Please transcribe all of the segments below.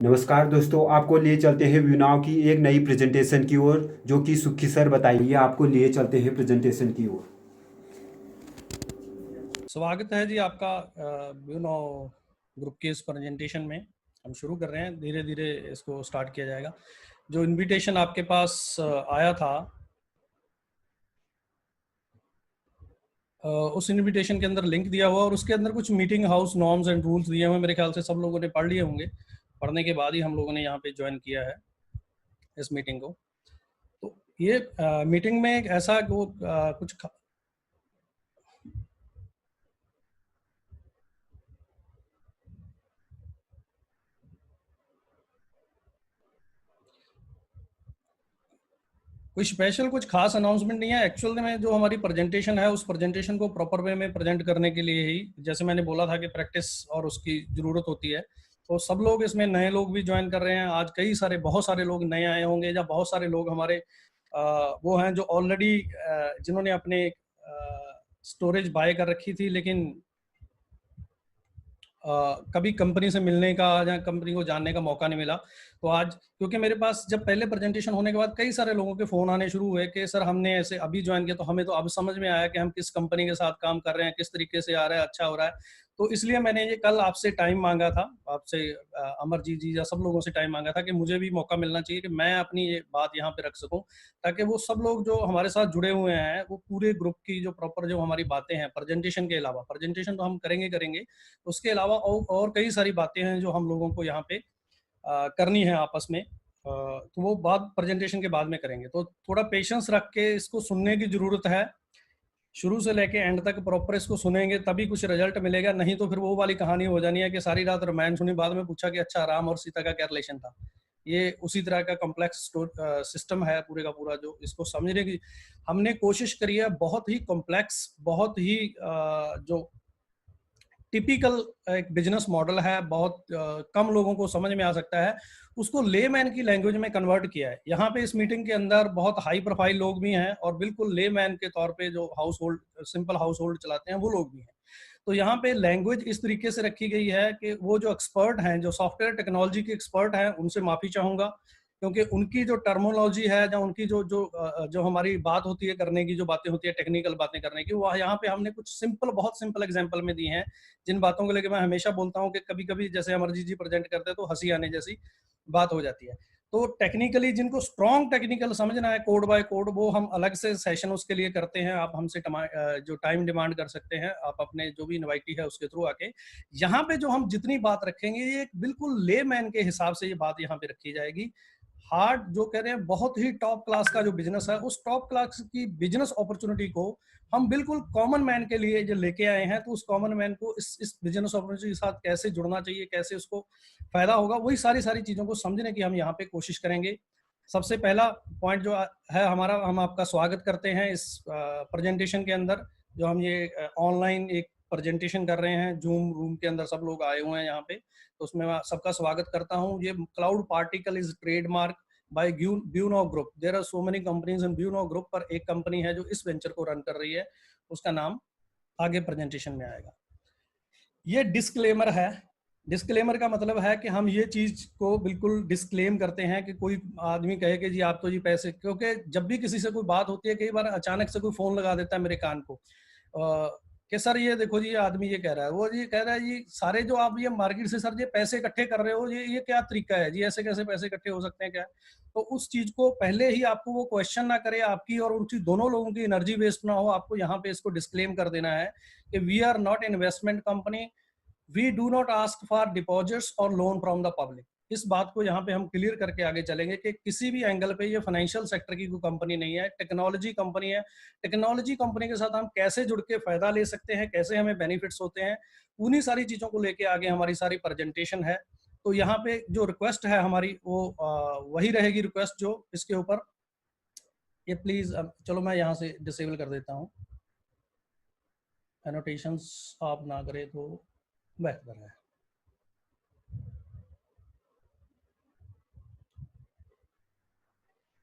नमस्कार दोस्तों, आपको लिए चलते हैं व्यूनाव की एक नई प्रेजेंटेशन की ओर, जो कि सुखी सर बताइए। आपको लिए चलते हैं प्रेजेंटेशन की ओर। स्वागत है जी आपका ब्यूनो ग्रुप के इस प्रेजेंटेशन में। हम शुरू कर रहे हैं, धीरे धीरे इसको स्टार्ट किया जाएगा। जो इनविटेशन आपके पास आया था, उस इनविटेशन के अंदर लिंक दिया हुआ और उसके अंदर कुछ meeting house norms and rules दिए हुए। मेरे ख्याल से सब लोगों ने पढ़ लिए होंगे। पढ़ने के बाद ही हम लोगों ने यहाँ पे ज्वाइन किया है इस मीटिंग को। तो ये मीटिंग में एक ऐसा वो कुछ कोई स्पेशल कुछ खास अनाउंसमेंट नहीं है। एक्चुअल में जो हमारी प्रेजेंटेशन है, उस प्रेजेंटेशन को प्रॉपर वे में प्रेजेंट करने के लिए ही, जैसे मैंने बोला था कि प्रैक्टिस और उसकी ज़रूरत होती है, तो सब लोग इसमें नए लोग भी ज्वाइन कर रहे हैं। आज कई सारे बहुत सारे लोग नए आए होंगे, या बहुत सारे लोग हमारे वो हैं जो ऑलरेडी जिन्होंने अपने स्टोरेज बाय कर रखी थी, लेकिन कभी कंपनी से मिलने का या कंपनी को जानने का मौका नहीं मिला। तो आज, क्योंकि मेरे पास जब पहले प्रेजेंटेशन होने के बाद कई सारे लोगों के फ़ोन आने शुरू हुए कि सर हमने ऐसे अभी ज्वाइन किया, तो हमें तो अब समझ में आया कि हम किस कंपनी के साथ काम कर रहे हैं, किस तरीके से आ रहा है, अच्छा हो रहा है। तो इसलिए मैंने ये कल आपसे टाइम मांगा था, आपसे अमरजीत जी या सब लोगों से टाइम मांगा था कि मुझे भी मौका मिलना चाहिए कि मैं अपनी ये बात यहाँ पे रख सकूँ, ताकि वो सब लोग जो हमारे साथ जुड़े हुए हैं, वो पूरे ग्रुप की जो प्रॉपर जो हमारी बातें हैं प्रेजेंटेशन के अलावा, प्रेजेंटेशन तो हम करेंगे, उसके अलावा और कई सारी बातें हैं जो हम लोगों को यहाँ पे करनी है आपस में। तो वो बात प्रेजेंटेशन के बाद में करेंगे। तो थोड़ा पेशेंस रख के इसको सुनने की ज़रूरत है। शुरू से लेके एंड तक प्रॉपर इसको सुनेंगे तभी कुछ रिजल्ट मिलेगा, नहीं तो फिर वो वाली कहानी हो जानी है कि सारी रात रामायण सुनी, बाद में पूछा कि अच्छा राम और सीता का क्या रिलेशन था। ये उसी तरह का कॉम्प्लेक्स सिस्टम है पूरे का पूरा, जो इसको समझने की हमने कोशिश करी है। बहुत ही कॉम्प्लेक्स, बहुत ही जो टिपिकल एक बिजनेस मॉडल है, बहुत कम लोगों को समझ में आ सकता है, उसको लेमैन की लैंग्वेज में कन्वर्ट किया है। यहाँ पे इस मीटिंग के अंदर बहुत हाई प्रोफाइल लोग भी हैं और बिल्कुल लेमैन के तौर पे जो house hold, simple house hold चलाते हैं, वो लोग भी हैं। तो यहाँ पे लैंग्वेज इस तरीके से रखी गई है कि वो जो एक्सपर्ट हैं, जो सॉफ्टवेयर टेक्नोलॉजी के एक्सपर्ट हैं, उनसे माफ़ी चाहूँगा, क्योंकि उनकी जो टर्मोलॉजी है, या उनकी जो हमारी बात होती है करने की, जो बातें होती है टेक्निकल बातें करने की, वो यहाँ पे हमने कुछ सिंपल, बहुत सिंपल एग्जांपल में दी हैं, जिन बातों को लेकर मैं हमेशा बोलता हूँ कि कभी कभी जैसे अमरजीत जी प्रेजेंट करते हैं तो हंसी आने जैसी बात हो जाती है। तो टेक्निकली जिनको स्ट्रॉन्ग टेक्निकल समझना है, कोड बाय कोड, वो हम अलग से सेशन उसके लिए करते हैं। आप हमसे जो टाइम डिमांड कर सकते हैं, आप अपने जो भी इनवाइटी है उसके थ्रू आके। यहाँ पे जो हम जितनी बात रखेंगे, ये बिल्कुल ले मैन के हिसाब से ये बात यहाँ पे रखी जाएगी। हार्ड जो कह रहे हैं, बहुत ही टॉप क्लास का जो बिजनेस है, उस टॉप क्लास की बिजनेस अपॉर्चुनिटी को हम बिल्कुल कॉमन मैन के लिए जो लेके आए हैं। तो उस कॉमन मैन को इस बिजनेस अपॉर्चुनिटी के साथ कैसे जुड़ना चाहिए, कैसे उसको फायदा होगा, वही सारी सारी चीजों को समझने की हम यहाँ पे कोशिश करेंगे। सबसे पहला पॉइंट जो है हमारा, हम आपका स्वागत करते हैं इस प्रेजेंटेशन के अंदर। जो हम ये ऑनलाइन एक प्रेजेंटेशन कर रहे हैं, जूम रूम के अंदर सब लोग आए हुए हैं यहाँ पे, तो उसमें मैं सबका स्वागत करता हूँ। ये cloud particle is trademark by Buono group. There are so many companies in Buono group, पर एक कंपनी है जो इस वेंचर को रन कर रही है, उसका नाम आगे प्रेजेंटेशन में आएगा। ये डिस्क्लेमर है। डिस्क्लेमर का मतलब है कि हम ये चीज को बिल्कुल डिस्क्लेम करते हैं कि कोई आदमी कहे कि जी आप तो जी पैसे, क्योंकि जब भी किसी से कोई बात होती है, कई बार अचानक से कोई फोन लगा देता है मेरे कान को कि सर ये देखो जी, ये आदमी ये कह रहा है, वो ये कह रहा है जी, सारे जो आप ये मार्केट से सर ये पैसे इकट्ठे कर रहे हो, ये क्या तरीका है जी, ऐसे कैसे पैसे इकट्ठे हो सकते हैं क्या? तो उस चीज को पहले ही आपको वो क्वेश्चन ना करे, आपकी और उनकी दोनों लोगों की एनर्जी वेस्ट ना हो, आपको यहाँ पे इसको डिस्क्लेम कर देना है कि we are not investment company, we do not ask for deposits और लोन फ्रॉम द पब्लिक। इस बात को यहाँ पे हम क्लियर करके आगे चलेंगे कि किसी भी एंगल पे ये फाइनेंशियल सेक्टर की कोई कंपनी नहीं है, टेक्नोलॉजी कंपनी है। टेक्नोलॉजी कंपनी के साथ हम कैसे जुड़ के फायदा ले सकते हैं, कैसे हमें बेनिफिट्स होते हैं, उन्हीं सारी चीजों को लेके आगे हमारी सारी प्रेजेंटेशन है। तो यहाँ पे जो रिक्वेस्ट है हमारी, वो वही रहेगी रिक्वेस्ट जो इसके ऊपर। ये प्लीज, चलो मैं यहाँ से डिसेबल कर देता हूँ, एनोटेशंस आप ना करें तो बेहतर है।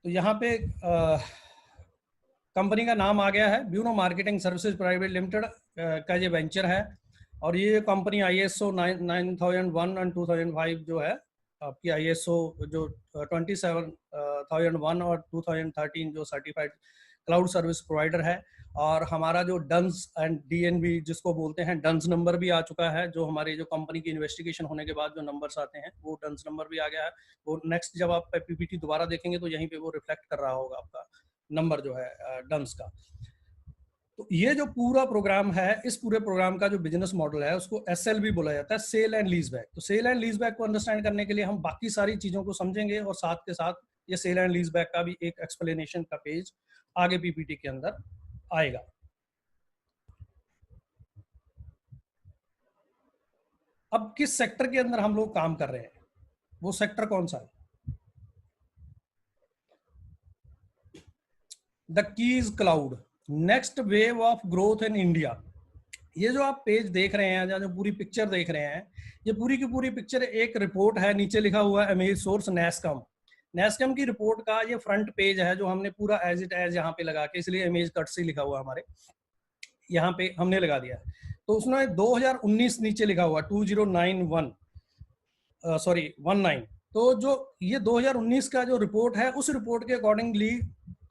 तो यहाँ पे कंपनी का नाम आ गया है, buono marketing services private limited का ये वेंचर है। और ये कंपनी ISO 9001 एंड 2005 जो है, आपकी ISO जो 27001 और 2013 जो सर्टिफाइड क्लाउड सर्विस प्रोवाइडर है, और हमारा जो डंस एंड DNB जिसको बोलते हैं, डंस नंबर भी आ चुका है, जो हमारी जो कंपनी की इन्वेस्टिगेशन होने के बाद जो नंबर्स आते हैं वो डंस नंबर भी आ गया है। वो नेक्स्ट जब आप PPT दोबारा देखेंगे तो यहीं पे वो रिफ्लेक्ट कर रहा होगा आपका नंबर जो है डंस का। तो ये जो पूरा प्रोग्राम है, इस पूरे प्रोग्राम का जो बिजनेस मॉडल है उसको SLB बोला जाता है, सेल एंड लीज बैक। तो सेल एंड लीज बैक को अंडरस्टैंड करने के लिए हम बाकी सारी चीजों को समझेंगे, और साथ के साथ ये सेल एंड लीज बैक का भी एक एक्सप्लेनेशन का पेज आगे PPT के अंदर आएगा। अब किस सेक्टर के अंदर हम लोग काम कर रहे हैं, वो सेक्टर कौन सा है? The keys cloud, next wave of growth in India. ये जो आप पेज देख रहे हैं, या जो पूरी पिक्चर देख रहे हैं, ये पूरी की पूरी पिक्चर एक रिपोर्ट है। नीचे लिखा हुआ है इमेज सोर्स नैस्कम। नैस्कम की रिपोर्ट का ये फ्रंट पेज है जो हमने पूरा एज इट एज यहाँ पे लगा के, इसलिए इमेज कट से लिखा हुआ हमारे यहाँ पे हमने लगा दिया है। तो उसमें 2019 नीचे लिखा हुआ 2091 सॉरी 19। तो जो ये 2019 का जो रिपोर्ट है, उस रिपोर्ट के accordingly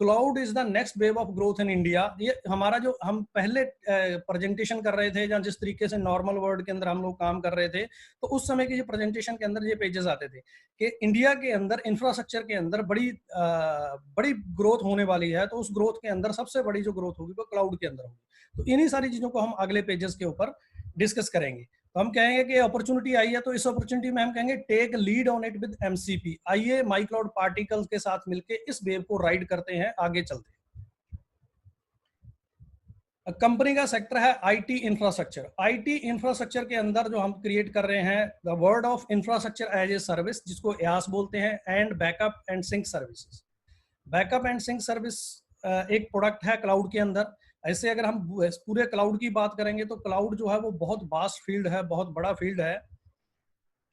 cloud is the next wave of growth in India. ये हमारा जो हम पहले प्रेजेंटेशन कर रहे थे, या जिस तरीके से नॉर्मल वर्ड के अंदर हम लोग काम कर रहे थे, तो उस समय की जो प्रेजेंटेशन के अंदर ये पेजेस आते थे कि इंडिया के अंदर इंफ्रास्ट्रक्चर के अंदर बड़ी ग्रोथ होने वाली है। तो उस ग्रोथ के अंदर सबसे बड़ी जो ग्रोथ होगी वो क्लाउड के अंदर होगी। तो इन्हीं सारी चीजों को हम अगले पेजेस के ऊपर डिस्कस करेंगे। तो हम कहेंगे कि अपॉर्चुनिटी आई है, तो इस अपॉर्चुनिटी में हम कहेंगे take lead on it with MCP। आइए माई क्लाउड पार्टिकल्स के साथ मिलके इस वेव को राइड करते हैं, आगे चलते हैं। कंपनी का सेक्टर है IT इंफ्रास्ट्रक्चर। IT इंफ्रास्ट्रक्चर के अंदर जो हम क्रिएट कर रहे हैं, the word of infrastructure as a service, जिसको IaaS बोलते हैं, and backup and sync services. Backup and sync service एक प्रोडक्ट है क्लाउड के अंदर। ऐसे अगर हम पूरे क्लाउड की बात करेंगे तो क्लाउड जो है वो बहुत वास्ट फील्ड है, बहुत बड़ा फील्ड है।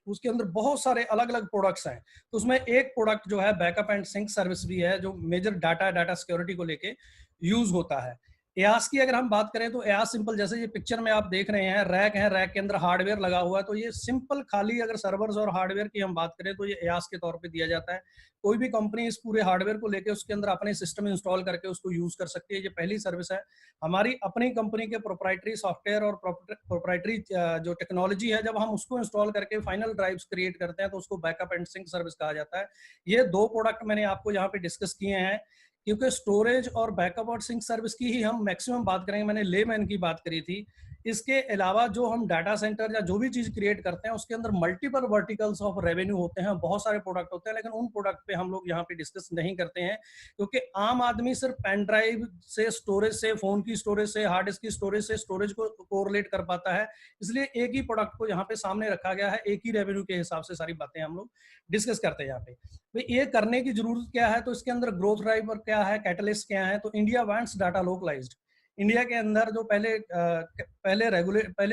उसके अंदर बहुत सारे अलग अलग प्रोडक्ट्स हैं। तो उसमें एक प्रोडक्ट जो है बैकअप एंड सिंक सर्विस भी है, जो मेजर डाटा सिक्योरिटी को लेके यूज होता है। IaaS की अगर हम बात करें तो IaaS सिंपल, जैसे ये पिक्चर में आप देख रहे हैं, रैक है, रैक के अंदर हार्डवेयर लगा हुआ है। तो ये सिंपल खाली अगर सर्वर्स और हार्डवेयर की हम बात करें तो ये IaaS के तौर पे दिया जाता है। कोई भी कंपनी इस पूरे हार्डवेयर को लेके उसके अंदर अपने सिस्टम इंस्टॉल करके उसको यूज कर सकती है। ये पहली सर्विस है। हमारी अपनी कंपनी के प्रोप्राइटरी सॉफ्टवेयर और प्रोप्राइटरी जो टेक्नोलॉजी है, जब हम उसको इंस्टॉल करके फाइनल ड्राइव्स क्रिएट करते हैं तो उसको बैकअप एंड सिंक सर्विस कहा जाता है। ये दो प्रोडक्ट मैंने आपको यहाँ पे डिस्कस किए हैं, क्योंकि स्टोरेज और बैकअप और सिंक सर्विस की ही हम मैक्सिमम बात करेंगे। मैंने लेमैन की बात करी थी। इसके अलावा जो हम डाटा सेंटर या जो भी चीज क्रिएट करते हैं उसके अंदर मल्टीपल वर्टिकल्स ऑफ रेवेन्यू होते हैं, बहुत सारे प्रोडक्ट होते हैं, लेकिन उन प्रोडक्ट पे हम लोग यहाँ पे डिस्कस नहीं करते हैं, क्योंकि आम आदमी सिर्फ पेन ड्राइव से स्टोरेज से, फोन की स्टोरेज से, हार्ड डिस्क की स्टोरेज से स्टोरेज को कोरिलेट कर पाता है। इसलिए एक ही प्रोडक्ट को यहाँ पे सामने रखा गया है, एक ही रेवेन्यू के हिसाब से सारी बातें हम लोग डिस्कस करते हैं यहाँ पे। भाई ये करने की जरूरत क्या है, तो इसके अंदर ग्रोथ ड्राइवर क्या है, कैटलिस्ट क्या है। तो India wants data localised. India के अंदर जो पहले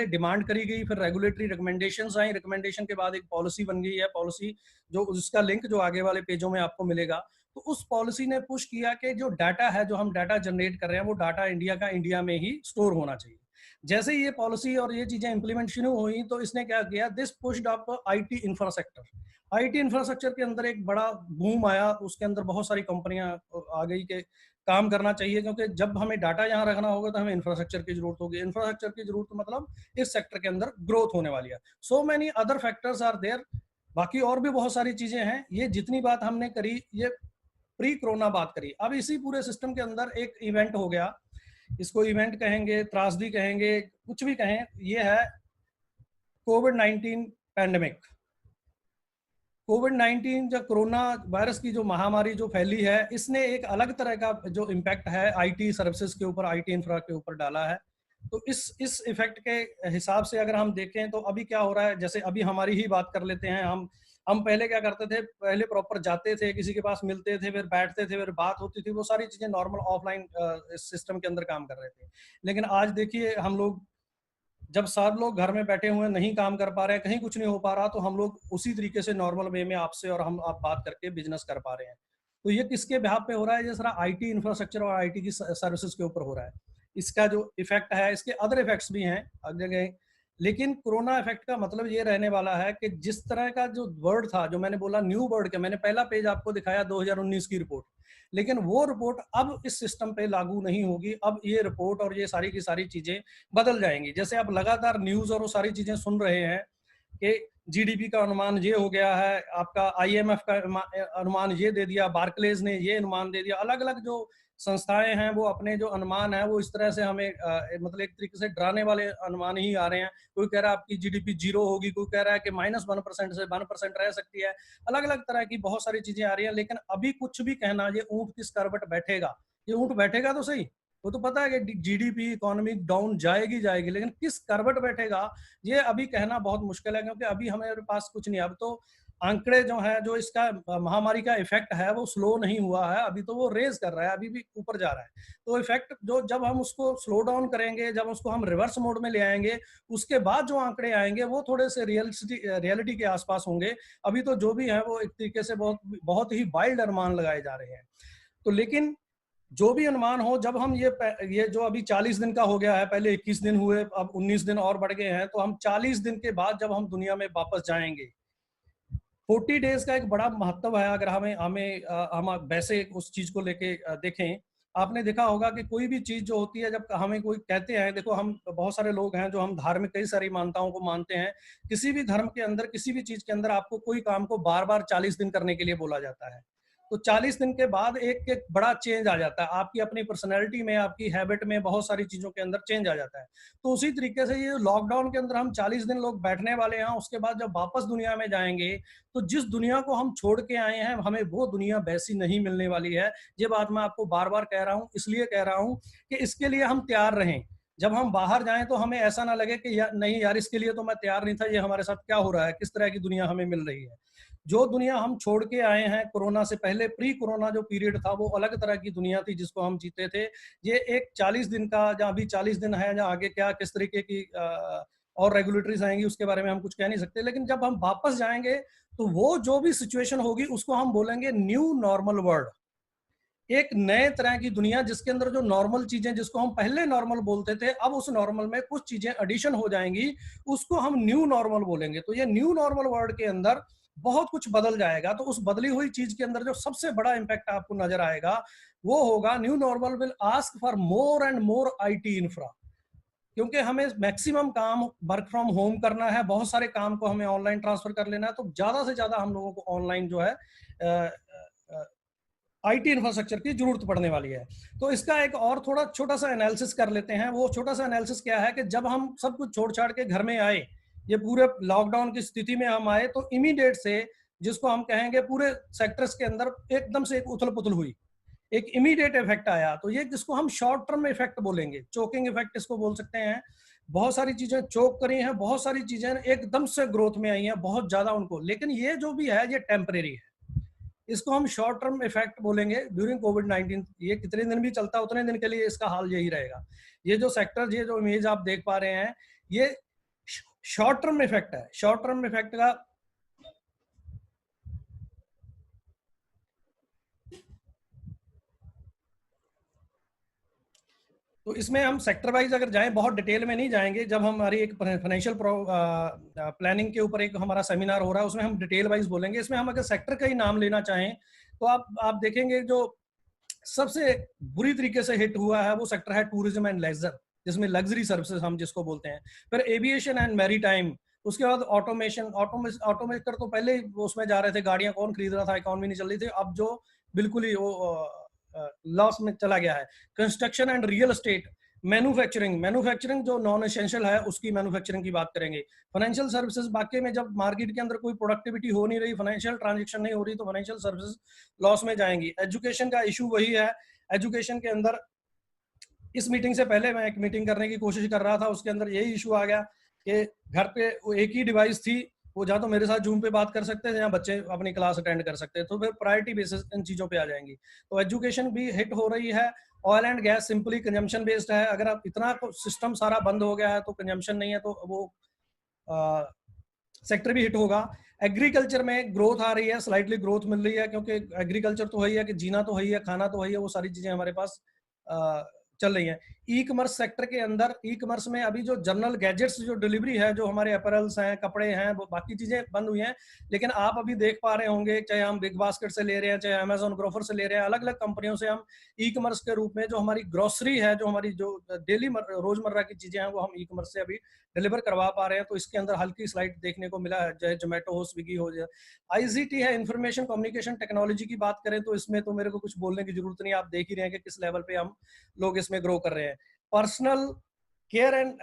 डिमांड करी गई, फिर रेगुलेटरी रिकमेंडेशंस आई, रिकमेंडेशन के बाद एक पॉलिसी बन गई है। पॉलिसी जो उसका लिंक जो आगे वाले पेजों में आपको मिलेगा, तो उस पॉलिसी ने पुश किया कि जो डाटा है, जो हम डाटा जनरेट कर रहे हैं, वो डाटा इंडिया का इंडिया में ही स्टोर होना चाहिए। जैसे ही ये पॉलिसी और ये चीजें इंप्लीमेंट शुरू हुई तो इसने क्या किया, this pushed up IT infrastructure. IT infrastructure के अंदर एक बड़ा बूम आया, उसके अंदर बहुत सारी कंपनियां आ गई के काम करना चाहिए, क्योंकि जब हमें डाटा यहाँ रखना होगा तो हमें इंफ्रास्ट्रक्चर की जरूरत होगी। इंफ्रास्ट्रक्चर की जरूरत मतलब इस सेक्टर के अंदर ग्रोथ होने वाली है। So many other factors are there. बाकी और भी बहुत सारी चीजें हैं। ये जितनी बात हमने करी ये प्री कोरोना बात करी। अब इसी पूरे सिस्टम के अंदर एक इवेंट हो गया, इसको इवेंट कहेंगे, त्रासदी कहेंगे, कुछ भी कहें, ये है कोविड-19 पैंडेमिक। कोविड-19 जो कोरोना वायरस की जो महामारी जो फैली है, इसने एक अलग तरह का जो इम्पैक्ट है IT सर्विसेज के ऊपर, IT इंफ्रा के ऊपर डाला है। तो इस इफेक्ट के हिसाब से अगर हम देखें तो अभी क्या हो रहा है, जैसे अभी हमारी ही बात कर लेते हैं। हम पहले क्या करते थे, पहले प्रॉपर जाते थे, किसी के पास मिलते थे, फिर बैठते थे, फिर बात होती थी, वो सारी चीजें नॉर्मल ऑफलाइन सिस्टम के अंदर काम कर रहे थे। लेकिन आज देखिए, हम लोग जब सब लोग घर में बैठे हुए नहीं काम कर पा रहे हैं, कहीं कुछ नहीं हो पा रहा, तो हम लोग उसी तरीके से नॉर्मल वे में आपसे और आप बात करके बिजनेस कर पा रहे हैं। तो ये किसके बिहाफ पे हो रहा है, जिस तरह IT इंफ्रास्ट्रक्चर और IT की सर्विसेज के ऊपर हो रहा है। इसका जो इफेक्ट है, इसके अदर इफेक्ट्स भी हैं, अगर लेकिन कोरोना इफेक्ट का मतलब ये रहने वाला है कि जिस तरह का जो वर्ड था, जो मैंने बोला न्यू वर्ड का, मैंने पहला पेज आपको दिखाया 2019 की रिपोर्ट, लेकिन वो रिपोर्ट अब इस सिस्टम पे लागू नहीं होगी। अब ये रिपोर्ट और ये सारी की सारी चीजें बदल जाएंगी। जैसे आप लगातार न्यूज और वो सारी चीजें सुन रहे हैं कि जीडीपी का अनुमान ये हो गया है, आपका आईएमएफ का अनुमान ये दे दिया, बार्कलेज ने ये अनुमान दे दिया, अलग अलग जो संस्थाएं हैं वो अपने जो अनुमान है वो इस तरह से हमें मतलब एक तरीके से डराने वाले अनुमान ही आ रहे हैं। कोई कह रहा है आपकी जीडीपी 0 होगी, कोई कह रहा है कि -1% से 1% रह सकती है, अलग अलग तरह की बहुत सारी चीजें आ रही हैं। लेकिन अभी कुछ भी कहना, ये ऊंट किस करवट बैठेगा, ये ऊंट बैठेगा तो सही, वो तो पता है कि जीडीपी इकोनॉमी डाउन जाएगी जाएगी, लेकिन किस करवट बैठेगा ये अभी कहना बहुत मुश्किल है, क्योंकि अभी हमारे पास कुछ नहीं। अब तो आंकड़े जो है, जो इसका महामारी का इफेक्ट है वो स्लो नहीं हुआ है, अभी तो वो रेज कर रहा है, अभी भी ऊपर जा रहा है। तो इफेक्ट जो, जब हम उसको स्लो डाउन करेंगे, जब उसको हम रिवर्स मोड में ले आएंगे, उसके बाद जो आंकड़े आएंगे वो थोड़े से रियलिटी के आसपास होंगे। अभी तो जो भी है वो एक तरीके से बहुत बहुत ही वाइल्ड अनुमान लगाए जा रहे हैं। तो लेकिन जो भी अनुमान हो, जब हम ये जो अभी 40 दिन का हो गया है, पहले 21 दिन हुए, अब 19 दिन और बढ़ गए हैं, तो हम 40 दिन के बाद जब हम दुनिया में वापस जाएंगे, 40 डेज का एक बड़ा महत्व है। अगर हम वैसे उस चीज को लेके देखें, आपने देखा होगा कि कोई भी चीज जो होती है, जब हमें कोई कहते हैं, देखो हम बहुत सारे लोग हैं जो हम धार्मिक कई सारी मान्यताओं को मानते हैं, किसी भी धर्म के अंदर, किसी भी चीज के अंदर आपको कोई काम को बार बार 40 दिन करने के लिए बोला जाता है। तो 40 दिन के बाद एक एक बड़ा चेंज आ जाता है आपकी अपनी पर्सनैलिटी में, आपकी हैबिट में, बहुत सारी चीजों के अंदर चेंज आ जाता है। तो उसी तरीके से ये लॉकडाउन के अंदर हम 40 दिन लोग बैठने वाले हैं, उसके बाद जब वापस दुनिया में जाएंगे तो जिस दुनिया को हम छोड़ के आए हैं, हमें वो दुनिया वैसी नहीं मिलने वाली है। ये बात मैं आपको बार बार कह रहा हूँ, इसलिए कह रहा हूँ कि इसके लिए हम तैयार रहें। जब हम बाहर जाएं तो हमें ऐसा ना लगे कि नहीं यार, इसके लिए तो मैं तैयार नहीं था, ये हमारे साथ क्या हो रहा है, किस तरह की दुनिया हमें मिल रही है। जो दुनिया हम छोड़ के आए हैं कोरोना से पहले, प्री कोरोना जो पीरियड था, वो अलग तरह की दुनिया थी जिसको हम जीते थे। ये एक 40 दिन का, जहाँ अभी 40 दिन है, जहाँ आगे क्या किस तरीके की और रेगुलेटरीज आएंगी उसके बारे में हम कुछ कह नहीं सकते। लेकिन जब हम वापस जाएंगे तो वो जो भी सिचुएशन होगी उसको हम बोलेंगे न्यू नॉर्मल वर्ल्ड, एक नए तरह की दुनिया जिसके अंदर जो नॉर्मल चीजें, जिसको हम पहले नॉर्मल बोलते थे, अब उस नॉर्मल में कुछ चीजें एडिशन हो जाएंगी, उसको हम न्यू नॉर्मल बोलेंगे। तो ये न्यू नॉर्मल वर्ल्ड के अंदर बहुत कुछ बदल जाएगा। तो उस बदली हुई चीज के अंदर जो सबसे बड़ा इंपैक्ट आपको नजर आएगा वो होगा, new normal will ask for more and more IT infra, क्योंकि हमें मैक्सिमम काम वर्क फ्रॉम होम करना है, बहुत सारे काम को हमें ऑनलाइन ट्रांसफर कर लेना है। तो ज्यादा से ज्यादा हम लोगों को ऑनलाइन जो है आईटी इंफ्रास्ट्रक्चर की जरूरत पड़ने वाली है। तो इसका एक और थोड़ा छोटा सा एनालिसिस कर लेते हैं। वो छोटा सा एनालिसिस क्या है कि जब हम सब कुछ छोड़ छाड़ के घर में आए, ये पूरे लॉकडाउन की स्थिति में हम आए, तो इमीडिएट से जिसको हम कहेंगे पूरे सेक्टर्स के अंदर एकदम से एक उथल पुथल हुई, एक इमीडिएट इफेक्ट आया। तो ये जिसको हम शॉर्ट टर्म इफेक्ट बोलेंगे, चोकिंग इफेक्ट इसको बोल सकते हैं। बहुत सारी चीजें चोक करी हैं, बहुत सारी चीजें एकदम से ग्रोथ में आई हैं, बहुत ज्यादा उनको। लेकिन ये जो भी है ये टेम्परेरी है, इसको हम शॉर्ट टर्म इफेक्ट बोलेंगे ड्यूरिंग कोविड-19। ये कितने दिन भी चलता है उतने दिन के लिए इसका हाल यही रहेगा। ये जो सेक्टर, ये जो इमेज आप देख पा रहे हैं, ये शॉर्ट टर्म इफेक्ट है। शॉर्ट टर्म इफेक्ट का तो इसमें हम सेक्टर वाइज अगर जाएं, बहुत डिटेल में नहीं जाएंगे। जब हमारी एक फाइनेंशियल प्लानिंग के ऊपर एक हमारा सेमिनार हो रहा है, उसमें हम डिटेल वाइज बोलेंगे। इसमें हम अगर सेक्टर का ही नाम लेना चाहें तो आप देखेंगे जो सबसे बुरी तरीके से हिट हुआ है वो सेक्टर है टूरिज्म एंड लेजर, जिसमें लग्जरी सर्विसेज हम जिसको बोलते हैं। फिर एविएशन एंड मैरीटाइम, उसके बाद ऑटोमेशन। ऑटोमेकर तो पहले ही उसमें जा रहे थे, गाड़ियां कौन खरीद रहा था, इकोनॉमी नहीं चल रही थी, अब जो बिल्कुल ही वो लॉस में चला गया है। Construction and real estate, manufacturing जो नॉन एसेंशियल है उसकी मैन्युफैक्चरिंग की बात करेंगे। फाइनेंशियल सर्विसेज, बाकी में जब मार्केट के अंदर कोई प्रोडक्टिविटी हो नहीं रही, फाइनेंशियल ट्रांजेक्शन नहीं हो रही, तो फाइनेंशियल सर्विसेज लॉस में जाएंगी। एजुकेशन का इशू वही है। एजुकेशन के अंदर इस मीटिंग से पहले मैं एक मीटिंग करने की कोशिश कर रहा था, उसके अंदर यही इशू आ गया कि घर पे एक ही डिवाइस थी, वो जहाँ तो मेरे साथ जूम पे बात कर सकते थे, जहाँ बच्चे अपनी क्लास अटेंड कर सकते थे। तो फिर प्रायोरिटी बेसिस इन चीज़ों पे आ जाएंगी। तो एजुकेशन भी हिट हो रही है। Oil and gas simply consumption based है। अगर आप इतना सिस्टम सारा बंद हो गया है तो कंजम्पशन नहीं है, तो वो सेक्टर भी हिट होगा। एग्रीकल्चर में ग्रोथ आ रही है, स्लाइटली ग्रोथ मिल रही है, क्योंकि एग्रीकल्चर तो वही है कि जीना तो वही है, खाना तो वही है, वो सारी चीजें हमारे पास चल रही हैं। ई कमर्स सेक्टर के अंदर, ई कमर्स में अभी जो जनरल गैजेट्स जो डिलीवरी है, जो हमारे अपैरल्स हैं, कपड़े हैं, वो बाकी चीजें बंद हुई हैं, लेकिन आप अभी देख पा रहे होंगे, चाहे हम बिग बास्केट से ले रहे हैं, चाहे अमेजोन ग्रोफर से ले रहे हैं, अलग अलग कंपनियों से हम ई कमर्स के रूप में जो हमारी ग्रोसरी है, जो हमारी जो डेली रोजमर्रा की चीजें हैं, वो हम ई कमर्स से अभी डिलीवर करवा पा रहे हैं। तो इसके अंदर हल्की स्लाइड देखने को मिला है, चाहे जोमेटो हो, स्विगी हो जाए। आईसीटी है, इंफॉर्मेशन कम्युनिकेशन टेक्नोलॉजी की बात करें तो इसमें तो मेरे को कुछ बोलने की जरूरत नहीं, आप देख ही रहे हैं कि किस लेवल पे हम लोग इसमें ग्रो कर रहे हैं। Personal care and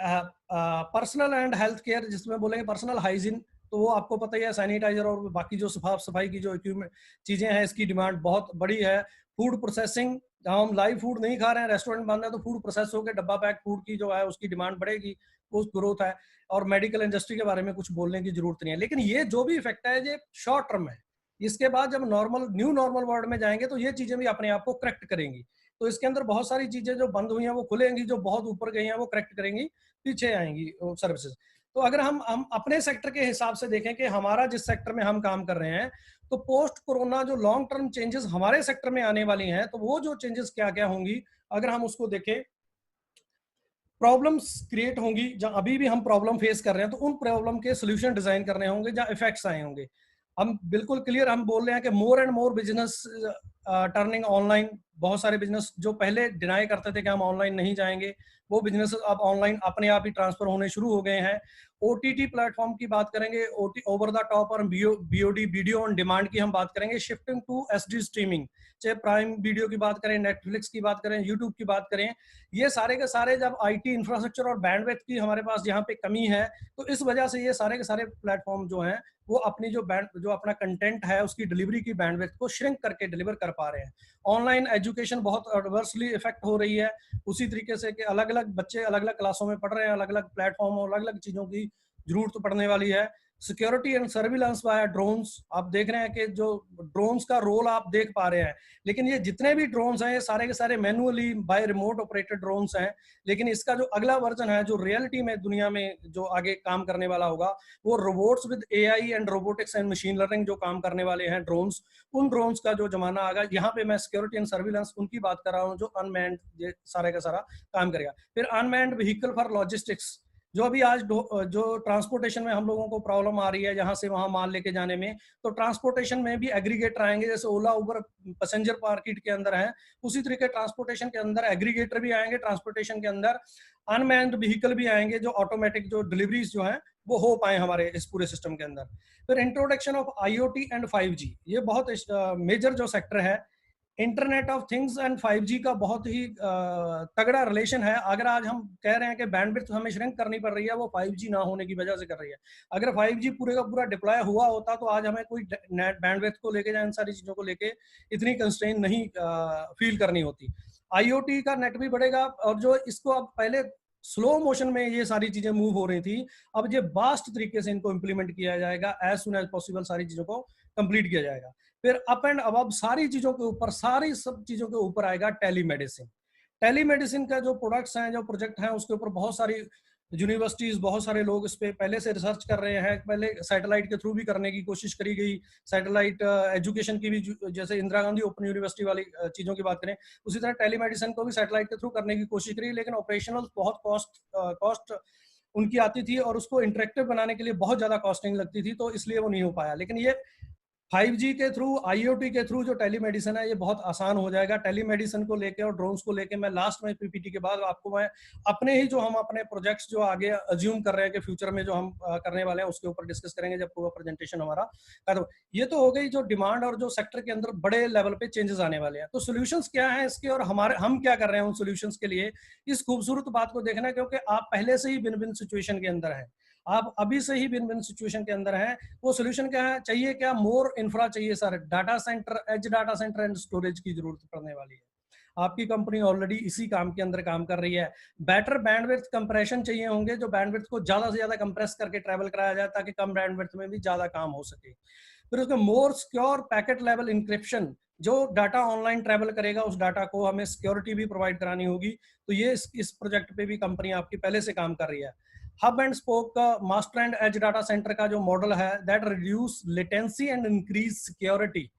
personal and health care, जिसमें बोलेंगे पर्सनल हाइजीन, तो वो आपको पता ही है, सैनिटाइजर और बाकी जो साफ सफाई की जो इक्विपमेंट चीजें हैं, इसकी डिमांड बहुत बड़ी है। फूड प्रोसेसिंग, जहाँ हम लाइव फूड नहीं खा रहे हैं, रेस्टोरेंट बंद है, तो फूड प्रोसेस होकर डब्बा पैक फूड की जो है उसकी डिमांड बढ़ेगी, वो ग्रोथ है। और मेडिकल इंडस्ट्री के बारे में कुछ बोलने की जरूरत नहीं है। लेकिन ये जो भी इफेक्ट है ये शॉर्ट टर्म है, इसके बाद जब नॉर्मल न्यू नॉर्मल वर्ल्ड में जाएंगे तो ये चीजें भी अपने आप को करेक्ट करेंगी। तो इसके अंदर बहुत सारी चीजें जो बंद हुई हैं वो खुलेंगी, जो बहुत ऊपर गई हैं वो करेक्ट करेंगी, पीछे आएंगी सर्विसेज। तो अगर हम अपने सेक्टर के हिसाब से देखें कि हमारा जिस सेक्टर में हम काम कर रहे हैं, तो पोस्ट कोरोना जो लॉन्ग टर्म चेंजेस हमारे सेक्टर में आने वाली हैं, तो वो जो चेंजेस क्या क्या होंगी अगर हम उसको देखें। प्रॉब्लम्स क्रिएट होंगी, जहां अभी भी हम प्रॉब्लम फेस कर रहे हैं, तो उन प्रॉब्लम के सोल्यूशन डिजाइन करने होंगे जहां इफेक्ट्स आए होंगे। हम बिल्कुल क्लियर हम बोल रहे हैं कि more and more business turning online. बहुत सारे बिजनेस जो पहले डिनाई करते थे कि हम ऑनलाइन नहीं जाएंगे, वो बिजनेस अब ऑनलाइन अपने आप ही ट्रांसफर होने शुरू हो गए हैं। ओटीटी प्लेटफॉर्म की बात करेंगे, ओवर द टॉप और बीओडी वीडियो ऑन डिमांड की हम बात करेंगे, शिफ्टिंग टू एचडी स्ट्रीमिंग, चाहे प्राइम वीडियो की बात करें, नेटफ्लिक्स की बात करें, यूट्यूब की बात करें। ये सारे के सारे जब आईटी इंफ्रास्ट्रक्चर और बैंडविड्थ की हमारे पास यहाँ पे कमी है, तो इस वजह से ये सारे के सारे प्लेटफॉर्म जो हैं वो अपनी जो अपना कंटेंट है उसकी डिलीवरी की बैंडविड्थ को श्रिंक करके डिलीवर कर पा रहे हैं। ऑनलाइन एजुकेशन बहुत एडवर्सली इफेक्ट हो रही है, उसी तरीके से कि अलग अलग बच्चे अलग अलग क्लासों में पढ़ रहे हैं, अलग अलग प्लेटफॉर्म और अलग अलग चीजों की जरूरत पड़ने वाली है। Security and surveillance by drones, आप देख रहे हैं कि जो ड्रोन्स का रोल आप देख पा रहे हैं, लेकिन ये जितने भी ड्रोन्स हैं ये सारे के सारे manually by remote operated drones हैं। लेकिन इसका जो अगला वर्जन है, जो रियलिटी में दुनिया में जो आगे काम करने वाला होगा, वो robots with AI and robotics and machine learning जो काम करने वाले हैं ड्रोन्स, उन ड्रोन्स का जो जमाना आएगा। यहाँ पे मैं सिक्योरिटी एंड सर्विलांस उनकी बात कर रहा हूँ, जो अनमैन्ड ये सारे का सारा काम करेगा। फिर अनमैन्ड व्हीकल फॉर लॉजिस्टिक्स, जो अभी आज जो ट्रांसपोर्टेशन में हम लोगों को प्रॉब्लम आ रही है यहाँ से वहां माल लेके जाने में, तो ट्रांसपोर्टेशन में भी एग्रीगेटर आएंगे, जैसे ओला उबर पैसेंजर मार्केट के अंदर है, उसी तरीके ट्रांसपोर्टेशन के अंदर एग्रीगेटर भी आएंगे, ट्रांसपोर्टेशन के अंदर अनमैन्ड व्हीकल भी आएंगे, जो ऑटोमेटिक जो डिलीवरीज जो है वो हो पाए हमारे इस पूरे सिस्टम के अंदर। फिर introduction of IoT and 5G, ये बहुत मेजर जो सेक्टर है। Internet of things and 5G का बहुत ही तगड़ा रिलेशन है। अगर आज हम कह रहे हैं कि बैंडविड्थ हमें श्रिंक करनी पड़ रही है, वो 5G ना होने की वजह से कर रही है। अगर 5G पूरे का पूरा डिप्लॉय हुआ होता तो आज हमें कोई नेट बैंडविड्थ को लेके या इन सारी चीजों को लेके इतनी कंस्ट्रेन नहीं फील करनी होती। IoT का नेट भी बढ़ेगा, और जो इसको अब पहले स्लो मोशन में ये सारी चीजें मूव हो रही थी, अब ये वास्ट तरीके से इनको इंप्लीमेंट किया जाएगा, एज सुन एज पॉसिबल सारी चीजों को कंप्लीट किया जाएगा। फिर अप एंड अब सारी चीजों के ऊपर, सारी सब चीजों के ऊपर आएगा टेलीमेडिसिन। टेलीमेडिसिन का जो प्रोडक्ट्स हैं, जो प्रोजेक्ट हैं, उसके ऊपर बहुत सारी यूनिवर्सिटीज, बहुत सारे लोग इस पे पहले से रिसर्च कर रहे हैं। पहले सैटेलाइट के थ्रू भी करने की कोशिश करी गई, सैटेलाइट एजुकेशन की भी, जैसे इंदिरा गांधी ओपन यूनिवर्सिटी वाली चीजों की बात करें, उसी तरह टेलीमेडिसिन को भी सैटेलाइट के थ्रू करने की कोशिश करी, लेकिन ऑपरेशनल बहुत कॉस्ट उनकी आती थी और उसको इंटरेक्टिव बनाने के लिए बहुत ज्यादा कॉस्टिंग लगती थी, तो इसलिए वो नहीं हो पाया। लेकिन ये 5G के थ्रू, IoT के थ्रू जो टेलीमेडिसिन है, ये बहुत आसान हो जाएगा। टेलीमेडिसिन को लेके और ड्रोन्स को लेके मैं लास्ट में PPT के बाद आपको मैं अपने ही जो हम अपने प्रोजेक्ट्स जो आगे अज्यूम कर रहे हैं कि फ्यूचर में जो हम करने वाले हैं उसके ऊपर डिस्कस करेंगे जब पूरा प्रेजेंटेशन हमारा खत्म। ये तो हो गई जो डिमांड और जो सेक्टर के अंदर बड़े लेवल पे चेंजेस आने वाले हैं। तो सोल्यूशंस क्या है इसके, और हम क्या कर रहे हैं उन सोल्यूशंस के लिए, इस खूबसूरत बात को देखना, क्योंकि आप पहले से ही बिन बिन सिचुएशन के अंदर हैं, आप अभी से ही बिन बिन सिचुएशन के अंदर हैं। वो सोल्यूशन क्या है, चाहिए क्या, मोर इंफ्रा चाहिए sir, data centre, edge data centre and storage की जरूरत पड़ने वाली है। आपकी कंपनी ऑलरेडी इसी काम के अंदर काम कर रही है। बेटर बैंडविड्थ कंप्रेशन चाहिए होंगे, जो बैंडविड्थ को ज्यादा से ज्यादा कंप्रेस करके ट्रैवल कराया जाए ताकि कम बैंडविड्थ में भी ज्यादा काम हो सके। फिर उसमें more secure packet level encryption, जो डाटा ऑनलाइन ट्रैवल करेगा उस डाटा को हमें सिक्योरिटी भी प्रोवाइड करानी होगी। तो ये इस प्रोजेक्ट पे भी कंपनी आपकी पहले से काम कर रही है। हब एंड स्पोक का master and edge data centre का जो मॉडल है, that reduce latency and increase security.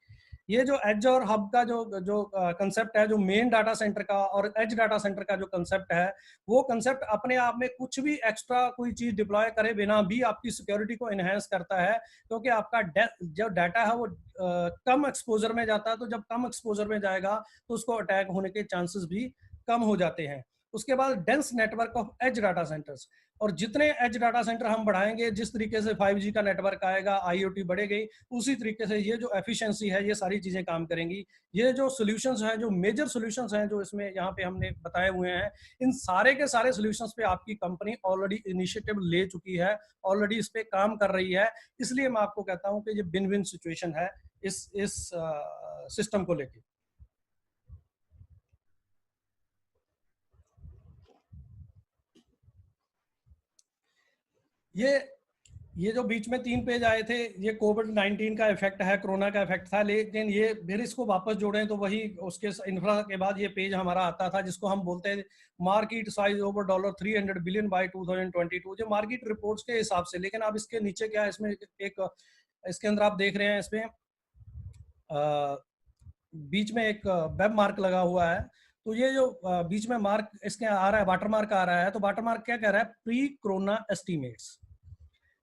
ये जो एज और हब का जो जो कंसेप्ट है, जो मेन डाटा सेंटर का और एज डाटा सेंटर का जो कंसेप्ट है, वो कंसेप्ट अपने आप में कुछ भी एक्स्ट्रा कोई चीज डिप्लॉय करे बिना भी आपकी सिक्योरिटी को एनहेंस करता है, क्योंकि आपका जो डाटा है वो कम एक्सपोजर में जाता है। तो जब कम एक्सपोजर में जाएगा तो उसको अटैक होने के चांसेस भी कम हो जाते हैं। उसके बाद dense network of edge data centres, और जितने एज डाटा सेंटर हम बढ़ाएंगे, जिस तरीके से 5G का नेटवर्क आएगा, IoT बढ़ेगी, उसी तरीके से ये जो एफिशिएंसी है, ये सारी चीजें काम करेंगी। ये जो सॉल्यूशंस हैं, जो मेजर सॉल्यूशंस हैं जो इसमें यहाँ पे हमने बताए हुए हैं, इन सारे के सारे सॉल्यूशंस पे आपकी कंपनी ऑलरेडी इनिशिएटिव ले चुकी है, ऑलरेडी इस पे काम कर रही है। इसलिए मैं आपको कहता हूँ कि ये विन विन सिचुएशन है इस सिस्टम को लेके। ये जो बीच में 3 पेज आए थे, ये कोविड-19 का इफेक्ट है, कोरोना का इफेक्ट था, लेकिन ये फिर इसको वापस जोड़ें तो वही उसके इंफ्रा के बाद ये पेज हमारा आता था, जिसको हम बोलते हैं market size over $300 billion bye 2022, जो मार्केट रिपोर्ट्स के हिसाब से। लेकिन अब इसके नीचे क्या है, इसमें एक इसके अंदर आप देख रहे हैं, इसमें बीच में एक वेब मार्क लगा हुआ है। तो ये जो बीच में मार्क इसके आ रहा है, वाटर मार्क आ रहा है, तो वाटर मार्क क्या कह रहा है? प्री कोरोना एस्टिमेट्स,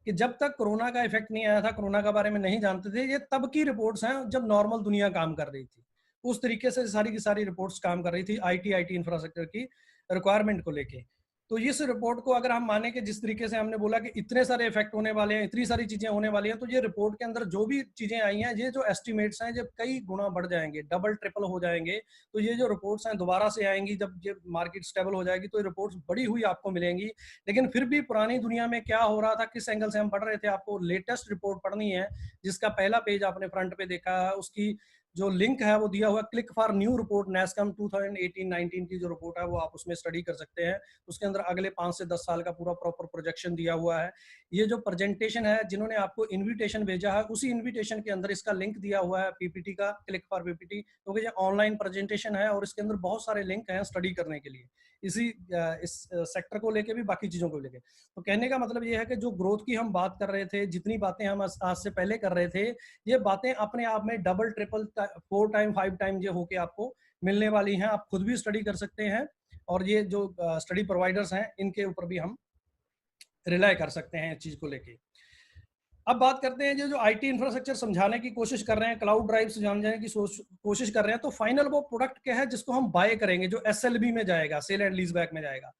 कि जब तक कोरोना का इफेक्ट नहीं आया था, कोरोना के बारे में नहीं जानते थे, ये तब की रिपोर्ट्स हैं जब नॉर्मल दुनिया काम कर रही थी। उस तरीके से सारी की सारी रिपोर्ट्स काम कर रही थी आईटी इंफ्रास्ट्रक्चर की रिक्वायरमेंट को लेके। तो इस रिपोर्ट को अगर हम माने कि जिस तरीके से हमने बोला कि इतने सारे इफेक्ट होने वाले हैं, इतनी सारी चीजें होने वाली हैं, तो ये रिपोर्ट के अंदर जो भी चीजें आई हैं, ये जो एस्टिमेट्स हैं, जब कई गुना बढ़ जाएंगे, डबल ट्रिपल हो जाएंगे। तो ये जो रिपोर्ट्स हैं दोबारा से आएंगी, जब ये मार्केट स्टेबल हो जाएगी तो ये रिपोर्ट्स बड़ी हुई आपको मिलेंगी। लेकिन फिर भी पुरानी दुनिया में क्या हो रहा था, किस एंगल से हम पढ़ रहे थे, आपको लेटेस्ट रिपोर्ट पढ़नी है, जिसका पहला पेज आपने फ्रंट पे देखा है, उसकी जो लिंक है वो दिया हुआ, क्लिक फॉर न्यू रिपोर्ट नेस्कम 2018-19 की जो रिपोर्ट है वो आप उसमें स्टडी कर सकते हैं। उसके अंदर अगले 5 से 10 साल का पूरा प्रॉपर प्रोजेक्शन दिया हुआ है। ये जो प्रेजेंटेशन है, जिन्होंने आपको इनविटेशन भेजा है, उसी इनविटेशन के अंदर इसका लिंक दिया हुआ है, पीपीटी का, क्लिक फॉर पीपीटी, क्योंकि ये ऑनलाइन प्रेजेंटेशन है और इसके अंदर बहुत सारे लिंक हैं स्टडी करने के लिए, इस सेक्टर को लेके भी, बाकी चीजों को लेके। तो कहने का मतलब ये है कि जो ग्रोथ की हम बात कर रहे थे, जितनी बातें हम आज से पहले कर रहे थे, ये बातें अपने आप में डबल ट्रिपल 4 टाइम 5 टाइम ये होके आपको मिलने वाली हैं। आप खुद भी स्टडी कर सकते हैं और ये जो स्टडी प्रोवाइडर्स हैं, इनके ऊपर भी हम रिलाय कर सकते हैं इस चीज को लेके। अब बात करते हैं जो आईटी इंफ्रास्ट्रक्चर समझाने की कोशिश कर रहे हैं, क्लाउड ड्राइव समझाने की कोशिश कर रहे हैं, तो फाइनल वो प्रोडक्ट क्या है जिसको हम बाय करेंगे, जो एसएलबी में जाएगा, सेल एंड लीज बैक में जाएगा।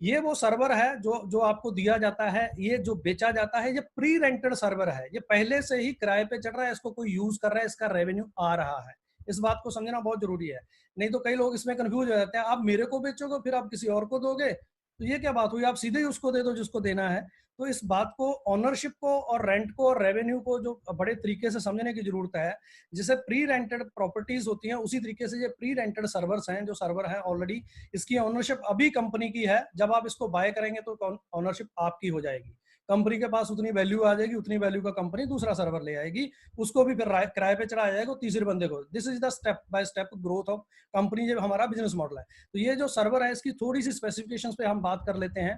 ये वो सर्वर है जो आपको दिया जाता है, ये जो बेचा जाता है, ये प्री रेंटेड सर्वर है, ये पहले से ही किराए पे चढ़ रहा है, इसको कोई यूज कर रहा है, इसका रेवेन्यू आ रहा है। इस बात को समझना बहुत जरूरी है, नहीं तो कई लोग इसमें कंफ्यूज हो जाते हैं। आप मेरे को बेचोगे फिर आप किसी और को दोगे, तो ये क्या बात हुई? आप सीधे ही उसको दे दो जिसको देना है। तो इस बात को, ऑनरशिप को और रेंट को और रेवेन्यू को जो बड़े तरीके से समझने की जरूरत है। जैसे प्री रेंटेड प्रॉपर्टीज होती हैं, उसी तरीके से ये प्री रेंटेड सर्वर्स हैं, जो सर्वर है ऑलरेडी, इसकी ऑनरशिप अभी कंपनी की है। जब आप इसको बाय करेंगे तो ऑनरशिप आपकी हो जाएगी, कंपनी के पास उतनी वैल्यू आ जाएगी, उतनी वैल्यू का कंपनी दूसरा सर्वर ले आएगी, उसको भी फिर किराए पे चढ़ाया जाएगा तीसरे बंदे को। This is the step by step growth of company, जब हमारा बिजनेस मॉडल है। तो ये जो सर्वर है, इसकी थोड़ी सी स्पेसिफिकेशंस पे हम बात कर लेते हैं।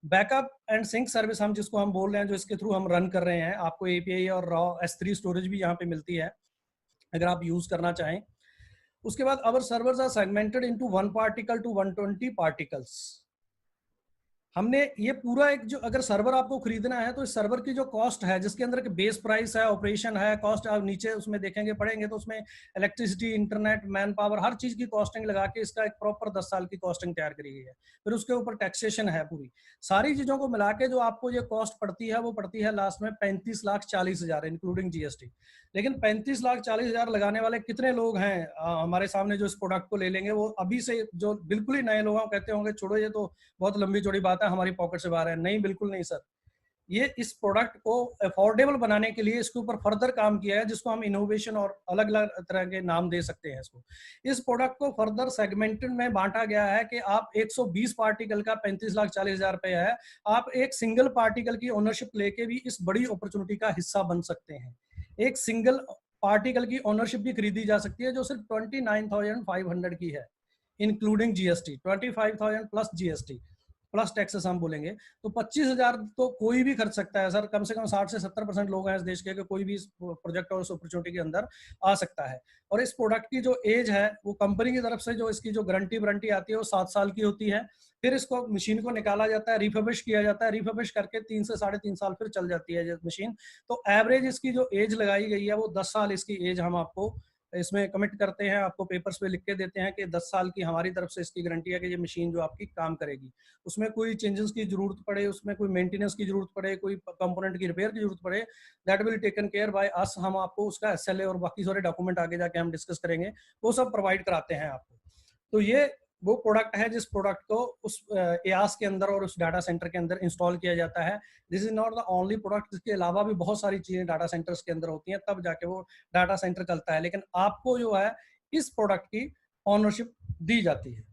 बैकअप एंड सिंक सर्विस हम जिसको हम बोल रहे हैं, जो इसके थ्रू हम रन कर रहे हैं, आपको एपीआई और रॉ S3 स्टोरेज भी यहाँ पे मिलती है अगर आप यूज करना चाहें। उसके बाद our servers are segmented into 1 particle to 120 particles. हमने ये पूरा एक, जो अगर सर्वर आपको खरीदना है तो इस सर्वर की जो कॉस्ट है, जिसके अंदर बेस प्राइस है, ऑपरेशन है, कॉस्ट आप नीचे उसमें देखेंगे, पढ़ेंगे तो उसमें इलेक्ट्रिसिटी, इंटरनेट, मैन पावर, हर चीज की कॉस्टिंग लगा के इसका एक प्रॉपर 10 साल की कॉस्टिंग तैयार करी गई है। फिर उसके ऊपर टैक्सेशन है, पूरी सारी चीजों को मिला के जो आपको ये कॉस्ट पड़ती है, वो पड़ती है लास्ट में 35,40,000 इंक्लूडिंग जीएसटी। लेकिन 35,40,000 लगाने वाले कितने लोग हैं हमारे सामने जो इस प्रोडक्ट को ले लेंगे? वो अभी से जो बिल्कुल ही नए लोग हैं कहते होंगे छोड़ो, ये तो बहुत लंबी चौड़ी बात है, हमारी पॉकेट से बाहर है। नहीं, बिल्कुल नहीं सर। ये इस प्रोडक्ट को अफोर्डेबल बनाने के लिए इसके ऊपर फर्दर काम किया है, जिसको हम इनोवेशन और अलग अलग तरह के नाम दे सकते हैं इसको। इस प्रोडक्ट को फर्दर सेगमेंटेड में बांटा गया है कि आप 120 पार्टिकल का 35,40,000 रुपए है, आप एक सिंगल पार्टिकल की ओनरशिप लेके भी इस बड़ी अपॉर्चुनिटी का हिस्सा बन सकते हैं। एक सिंगल पार्टिकल की ओनरशिप भी खरीदी जा सकती है, जो सिर्फ 29,500 की है, including GST, 25,000 plus GST. Plus taxes हम बोलेंगे, तो 25,000 तो कोई भी खर्च सकता है सर। कम से कम 60 से 70% लोग हैं इस देश के कि कोई भी इस प्रोजेक्ट और इस अपॉर्चुनिटी के अंदर आ सकता है। और इस प्रोडक्ट की जो एज है वो कंपनी की तरफ से जो इसकी जो गारंटी आती है वो 7 साल की होती है। फिर इसको मशीन को निकाला जाता है, रिफर्बिश किया जाता है, रिफर्बिश करके 3 से 3.5 साल फिर चल जाती है ये मशीन। तो एवरेज इसकी जो एज लगाई गई है वो 10 साल इसकी एज हम आपको इसमें कमिट करते हैं, आपको पेपर्स पे लिख के देते हैं कि 10 साल की हमारी तरफ से इसकी गारंटी है कि ये मशीन जो आपकी काम करेगी। उसमें कोई चेंजेस की जरूरत पड़े, उसमें कोई मेंटेनेंस की जरूरत पड़े, कोई कंपोनेंट की रिपेयर की जरूरत पड़े, that will taken care by us. हम आपको उसका एसएलए और बाकी सारे डॉक्यूमेंट आगे जाके हम डिस्कस करेंगे, वो सब प्रोवाइड कराते हैं आपको। तो ये वो प्रोडक्ट है जिस प्रोडक्ट को उस एआस के अंदर और उस डाटा सेंटर के अंदर इंस्टॉल किया जाता है। This is not the only product, इसके अलावा भी बहुत सारी चीजें डाटा सेंटर्स के अंदर होती हैं, तब जाके वो डाटा सेंटर चलता है। लेकिन आपको जो है इस प्रोडक्ट की ऑनरशिप दी जाती है।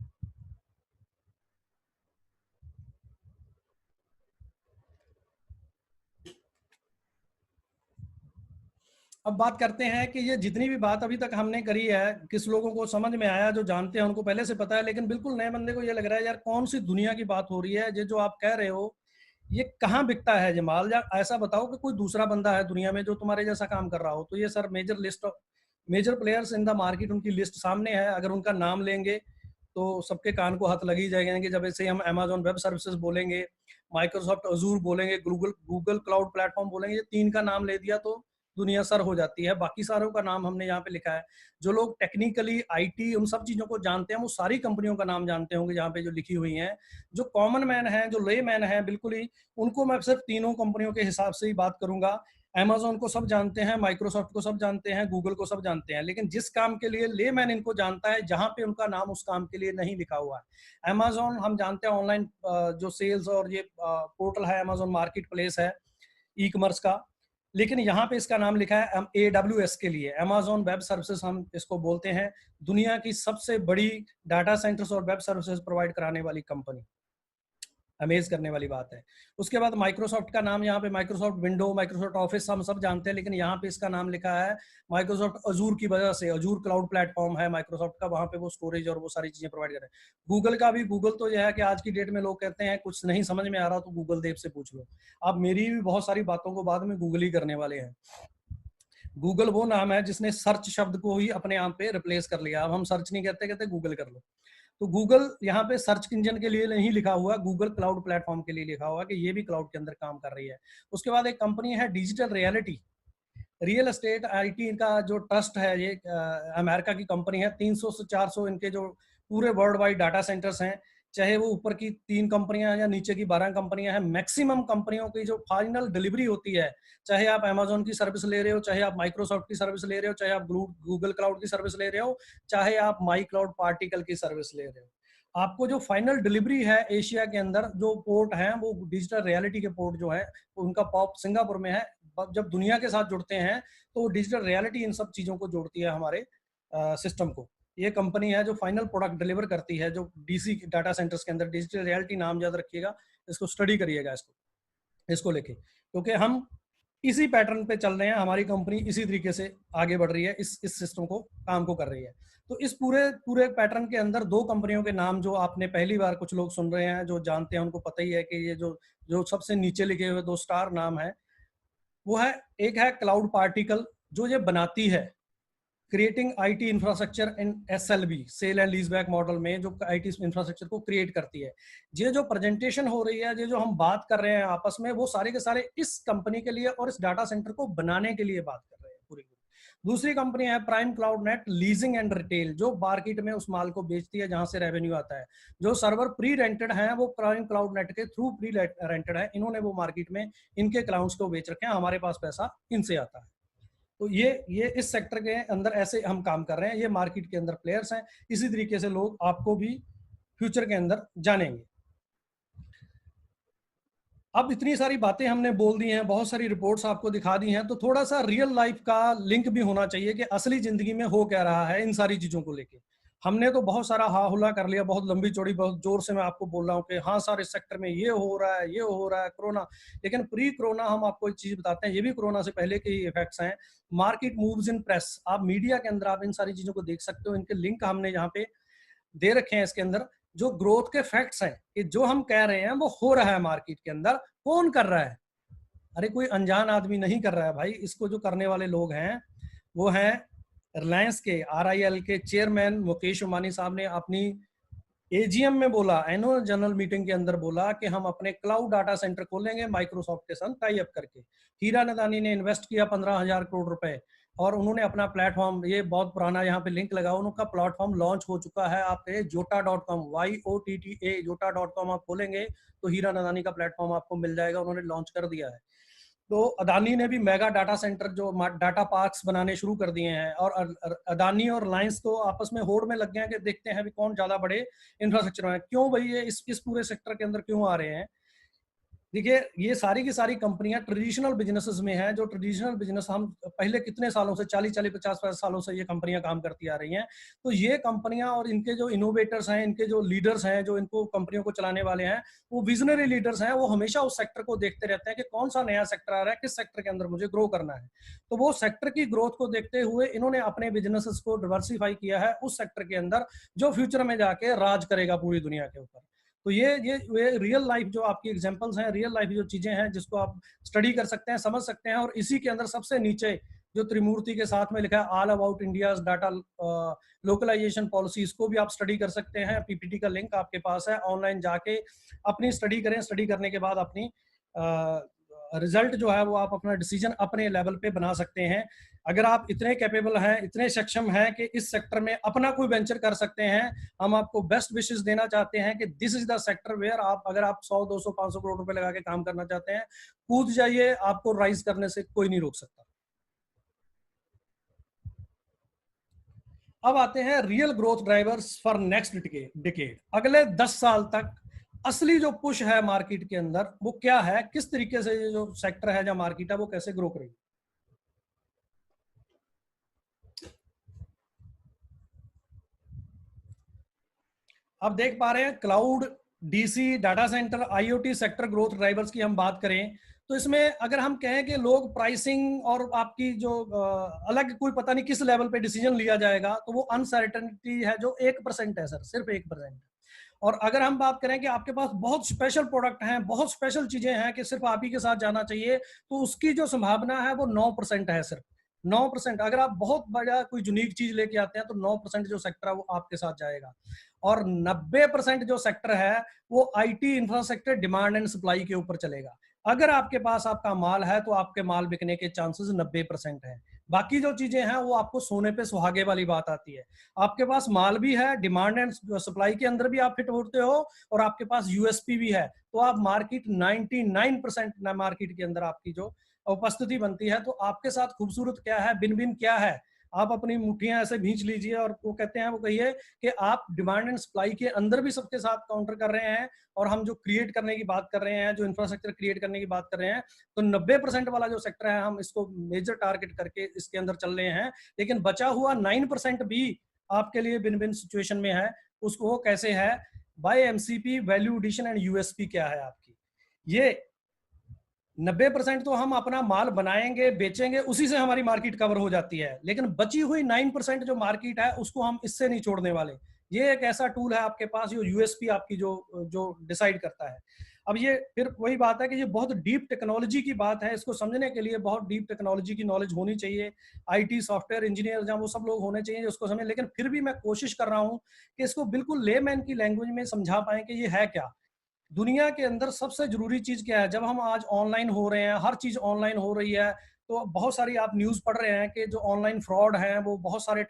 अब बात करते हैं कि ये जितनी भी बात अभी तक हमने करी है, किस लोगों को समझ में आया, जो जानते हैं उनको पहले से पता है, लेकिन बिल्कुल नए बंदे को ये लग रहा है यार कौन सी दुनिया की बात हो रही है, ये जो आप कह रहे हो ये कहाँ बिकता है ये माल, या ऐसा बताओ कि कोई दूसरा बंदा है दुनिया में जो तुम्हारे जैसा काम कर रहा हो। तो ये sir major list of major players in the market, उनकी लिस्ट सामने है। अगर उनका नाम लेंगे तो सबके कान को हाथ लग ही जाएंगे। जब ऐसे हम अमेजोन वेब सर्विसेज बोलेंगे, माइक्रोसॉफ्ट अजूर बोलेंगे, गूगल गूगल क्लाउड प्लेटफॉर्म बोलेंगे, ये 3 का नाम ले दिया तो दुनिया सर हो जाती है। बाकी सारों का नाम हमने यहाँ पे लिखा है। जो लोग टेक्निकली आईटी उन सब चीजों को जानते हैं वो सारी कंपनियों का नाम जानते होंगे यहाँ पे जो लिखी हुई हैं। जो कॉमन मैन है, जो ले मैन है, बिल्कुल ही उनको मैं सिर्फ तीनों कंपनियों के हिसाब से ही बात करूंगा। अमेजोन को सब जानते हैं, माइक्रोसॉफ्ट को सब जानते हैं, गूगल को सब जानते हैं, लेकिन जिस काम के लिए ले मैन इनको जानता है, जहां पे उनका नाम उस काम के लिए नहीं लिखा हुआ है। अमेजोन हम जानते हैं ऑनलाइन जो सेल्स और ये पोर्टल है, अमेजोन मार्केट प्लेस है ई कॉमर्स का, लेकिन यहाँ पे इसका नाम लिखा है AWS के लिए, अमेजोन वेब सर्विसेज हम इसको बोलते हैं। दुनिया की सबसे बड़ी डाटा सेंटर्स और वेब सर्विसेज प्रोवाइड कराने वाली कंपनी, अमेज करने वाली बात है। उसके बाद माइक्रोसॉफ्ट का नाम यहाँ पे, माइक्रोसॉफ्ट विंडो, माइक्रोसॉफ्ट ऑफिस हम सब जानते हैं, लेकिन यहाँ पे इसका नाम लिखा है माइक्रोसॉफ्ट अजूर की वजह से। अजूर क्लाउड प्लेटफॉर्म है माइक्रोसॉफ्ट का, वहाँ पे वो स्टोरेज और वो सारी चीजें प्रोवाइड कर रहे हैं। गूगल का भी, गूगल तो यह है कि आज की डेट में लोग कहते हैं कुछ नहीं समझ में आ रहा तो गूगल देव से पूछ लो। आप मेरी भी बहुत सारी बातों को बाद में गूगल ही करने वाले हैं। गूगल वो नाम है जिसने सर्च शब्द को ही अपने आप पे रिप्लेस कर लिया। अब हम सर्च नहीं कहते, कहते गूगल कर लो। तो गूगल यहाँ पे सर्च इंजन के लिए नहीं लिखा हुआ, गूगल क्लाउड प्लेटफॉर्म के लिए लिखा हुआ कि ये भी क्लाउड के अंदर काम कर रही है। उसके बाद एक कंपनी है digital reality, real estate IT का जो ट्रस्ट है, ये अमेरिका की कंपनी है। 300 से 400 इनके जो पूरे वर्ल्ड वाइड डाटा सेंटर्स हैं, चाहे वो ऊपर की 3 कंपनियां या नीचे की 12 कंपनियां हैं। मैक्सिमम कंपनियों की जो फाइनल डिलीवरी होती है, चाहे आप अमेजोन की सर्विस ले रहे हो, चाहे आप माइक्रोसॉफ्ट की सर्विस ले रहे हो, चाहे आप गूगल क्लाउड की सर्विस ले रहे हो, चाहे आप माई क्लाउड पार्टिकल की सर्विस ले रहे हो, आपको जो फाइनल डिलीवरी है एशिया के अंदर जो पोर्ट है वो डिजिटल रियलिटी के पोर्ट जो है उनका पॉप सिंगापुर में है। जब दुनिया के साथ जुड़ते हैं तो डिजिटल रियलिटी इन सब चीजों को जोड़ती है हमारे सिस्टम को। ये कंपनी है जो फाइनल प्रोडक्ट डिलीवर करती है, जो डीसी डाटा सेंटर्स के अंदर। डिजिटल रियलिटी नाम याद रखिएगा, इसको स्टडी करिएगा इसको लेके, क्योंकि हम इसी पैटर्न पे चल रहे हैं। हमारी कंपनी इसी तरीके से आगे बढ़ रही है, इस सिस्टम को काम को कर रही है। तो इस पूरे पूरे पैटर्न के अंदर 2 कंपनियों के नाम जो आपने पहली बार कुछ लोग सुन रहे हैं, जो जानते हैं उनको पता ही है कि ये जो जो सबसे नीचे लिखे हुए 2 स्टार नाम है वो है, एक है क्लाउड पार्टिकल जो ये बनाती है, creating IT infrastructure in SLB, sale and lease back model में जो आईटी इंफ्रास्ट्रक्चर को क्रिएट करती है। ये जो प्रेजेंटेशन हो रही है, ये जो हम बात कर रहे हैं आपस में, वो सारे के सारे इस कंपनी के लिए और इस डाटा सेंटर को बनाने के लिए बात कर रहे हैं पूरी। दूसरी कंपनी है prime cloud net leasing and retail, जो मार्केट में उस माल को बेचती है जहां से रेवेन्यू आता है। जो सर्वर प्री रेंटेड है वो प्राइम क्लाउड नेट के थ्रू प्री रेंटेड है, इन्होंने वो मार्केट में इनके क्लाउड्स को बेच रखे हैं, हमारे पास पैसा इनसे आता है। तो ये इस सेक्टर के अंदर ऐसे हम काम कर रहे हैं, ये मार्केट के अंदर प्लेयर्स हैं। इसी तरीके से लोग आपको भी फ्यूचर के अंदर जानेंगे। अब इतनी सारी बातें हमने बोल दी हैं, बहुत सारी रिपोर्ट्स आपको दिखा दी हैं, तो थोड़ा सा रियल लाइफ का लिंक भी होना चाहिए कि असली जिंदगी में हो क्या रहा है इन सारी चीजों को लेके। हमने तो बहुत सारा हा हुला कर लिया, बहुत लंबी चौड़ी, बहुत जोर से मैं आपको बोल रहा हूँ कि हाँ सर इस सेक्टर में ये हो रहा है, ये हो रहा है, कोरोना। लेकिन प्री कोरोना हम आपको एक चीज बताते हैं, ये भी कोरोना से पहले के ही इफेक्ट्स हैं। मार्केट मूव्स इन प्रेस, आप मीडिया के अंदर आप इन सारी चीजों को देख सकते हो, इनके लिंक हमने यहाँ पे दे रखे हैं इसके अंदर। जो ग्रोथ के फैक्ट्स हैं कि जो हम कह रहे हैं वो हो रहा है मार्केट के अंदर, कौन कर रहा है? अरे कोई अनजान आदमी नहीं कर रहा है भाई, इसको जो करने वाले लोग हैं वो हैं रिलायंस के, RIL के चेयरमैन मुकेश अंबानी साहब ने अपनी एजीएम में बोला, एनुअल जनरल मीटिंग के अंदर बोला कि हम अपने क्लाउड डाटा सेंटर खोलेंगे माइक्रोसॉफ्ट के साथ टाई अप करके। हीरा नदानी ने इन्वेस्ट किया 15,000 करोड़ रुपए और उन्होंने अपना प्लेटफॉर्म, ये बहुत पुराना यहाँ पे लिंक लगा, उनका प्लेटफॉर्म लॉन्च हो चुका है। आप jota.com, YOTTA jota.com आप खोलेंगे तो हीरा नदानी का प्लेटफॉर्म आपको मिल जाएगा, उन्होंने लॉन्च कर दिया है। तो अदानी ने भी मेगा डाटा सेंटर जो डाटा पार्क्स बनाने शुरू कर दिए हैं, और अदानी और रिलायंस तो आपस में होड़ में लग गए हैं कि देखते हैं भी कौन ज्यादा बड़े इंफ्रास्ट्रक्चर में। क्यों भाई ये इस पूरे सेक्टर के अंदर क्यों आ रहे हैं? देखिए ये सारी की सारी कंपनियां ट्रेडिशनल बिजनेसेस में हैं, जो ट्रेडिशनल बिजनेस हम पहले कितने सालों से 40-50 सालों से ये कंपनियां काम करती आ रही हैं। तो ये कंपनियां और इनके जो इनोवेटर्स हैं, इनके जो लीडर्स हैं, जो इनको कंपनियों को चलाने वाले हैं, वो विजनरी लीडर्स हैं। वो हमेशा उस सेक्टर को देखते रहते हैं कि कौन सा नया सेक्टर आ रहा है, किस सेक्टर के अंदर मुझे ग्रो करना है। तो वो सेक्टर की ग्रोथ को देखते हुए इन्होंने अपने बिजनेसेस को डिवर्सिफाई किया है उस सेक्टर के अंदर जो फ्यूचर में जाके राज करेगा पूरी दुनिया के ऊपर। तो ये रियल लाइफ जो आपकी एग्जांपल्स हैं, रियल लाइफ जो चीजें हैं जिसको आप स्टडी कर सकते हैं, समझ सकते हैं। और इसी के अंदर सबसे नीचे जो त्रिमूर्ति के साथ में लिखा है all about India's data localisation policy, इसको भी आप स्टडी कर सकते हैं। पीपीटी का लिंक आपके पास है, ऑनलाइन जाके अपनी स्टडी करें। स्टडी करने के बाद अपनी रिजल्ट जो है वो आप अपना डिसीजन अपने लेवल पे बना सकते हैं। अगर आप इतने कैपेबल हैं, इतने सक्षम हैं कि इस सेक्टर में अपना कोई वेंचर कर सकते हैं, हम आपको बेस्ट विशेस देना चाहते हैं कि this is the sector where आप, अगर आप 100, 200, 500 करोड़ रुपए लगा के काम करना चाहते हैं, कूद जाइए, आपको राइज करने से कोई नहीं रोक सकता। अब आते हैं real growth drivers for next decade. अगले 10 साल तक असली जो पुश है मार्केट के अंदर वो क्या है, किस तरीके से ये जो सेक्टर है या मार्केट है वो कैसे ग्रो करेगी। अब देख पा रहे हैं cloud, DC, data centre, IoT sector growth drivers की हम बात करें तो इसमें अगर हम कहें कि लोग प्राइसिंग और आपकी जो अलग कोई पता नहीं किस लेवल पे डिसीजन लिया जाएगा, तो वो अनसर्टेनिटी है जो 1% है सर, सिर्फ 1%। और अगर हम बात करें कि आपके पास बहुत स्पेशल प्रोडक्ट हैं, बहुत स्पेशल चीजें हैं कि सिर्फ आप ही के साथ जाना चाहिए, तो उसकी जो संभावना है वो 9% है, सिर्फ 9%। अगर आप बहुत बड़ा कोई यूनिक चीज लेके आते हैं तो 9% जो सेक्टर है वो आपके साथ जाएगा। और 90% जो सेक्टर है वो IT infrastructure demand and supply के ऊपर चलेगा। अगर आपके पास आपका माल है तो आपके माल बिकने के चांसेस 90% है। बाकी जो चीजें हैं वो आपको सोने पे सुहागे वाली बात आती है। आपके पास माल भी है, डिमांड एंड सप्लाई के अंदर भी आप फिट होते हो, और आपके पास यूएसपी भी है, तो आप मार्केट 99% मार्केट के अंदर आपकी जो उपस्थिति बनती है। तो आपके साथ खूबसूरत क्या है, बिन बिन क्या है, आप अपनी मुट्ठियां ऐसे भींच लीजिए और वो कहते हैं, वो कहिए कि आप डिमांड एंड सप्लाई के अंदर भी सबके साथ काउंटर कर रहे हैं। और हम जो क्रिएट करने की बात कर रहे हैं, जो इंफ्रास्ट्रक्चर क्रिएट करने की बात कर रहे हैं, तो 90% वाला जो सेक्टर है हम इसको मेजर टारगेट करके इसके अंदर चल रहे हैं। लेकिन बचा हुआ 9% भी आपके लिए बिन बिन सिचुएशन में है। उसको कैसे है, by MCP, value addition and USP क्या है आपकी। ये 90% तो हम अपना माल बनाएंगे, बेचेंगे, उसी से हमारी मार्केट कवर हो जाती है। लेकिन बची हुई 9% जो मार्केट है उसको हम इससे नहीं छोड़ने वाले। ये एक ऐसा टूल है आपके पास जो यूएसपी आपकी जो डिसाइड करता है। अब ये फिर वही बात है कि ये बहुत डीप टेक्नोलॉजी की बात है। इसको समझने के लिए बहुत डीप टेक्नोलॉजी की नॉलेज होनी चाहिए। आईटी सॉफ्टवेयर इंजीनियर जहाँ वो सब लोग होने चाहिए जो उसको समझे। लेकिन फिर भी मैं कोशिश कर रहा हूँ कि इसको बिल्कुल लेमैन की लैंग्वेज में समझा पाए कि ये है क्या। दुनिया के अंदर सबसे जरूरी चीज क्या है। जब हम आज ऑनलाइन हो रहे हैं, हर चीज ऑनलाइन हो रही है, तो बहुत सारी आप न्यूज पढ़ रहे हैं कि जो ऑनलाइन फ्रॉड है वो बहुत सारे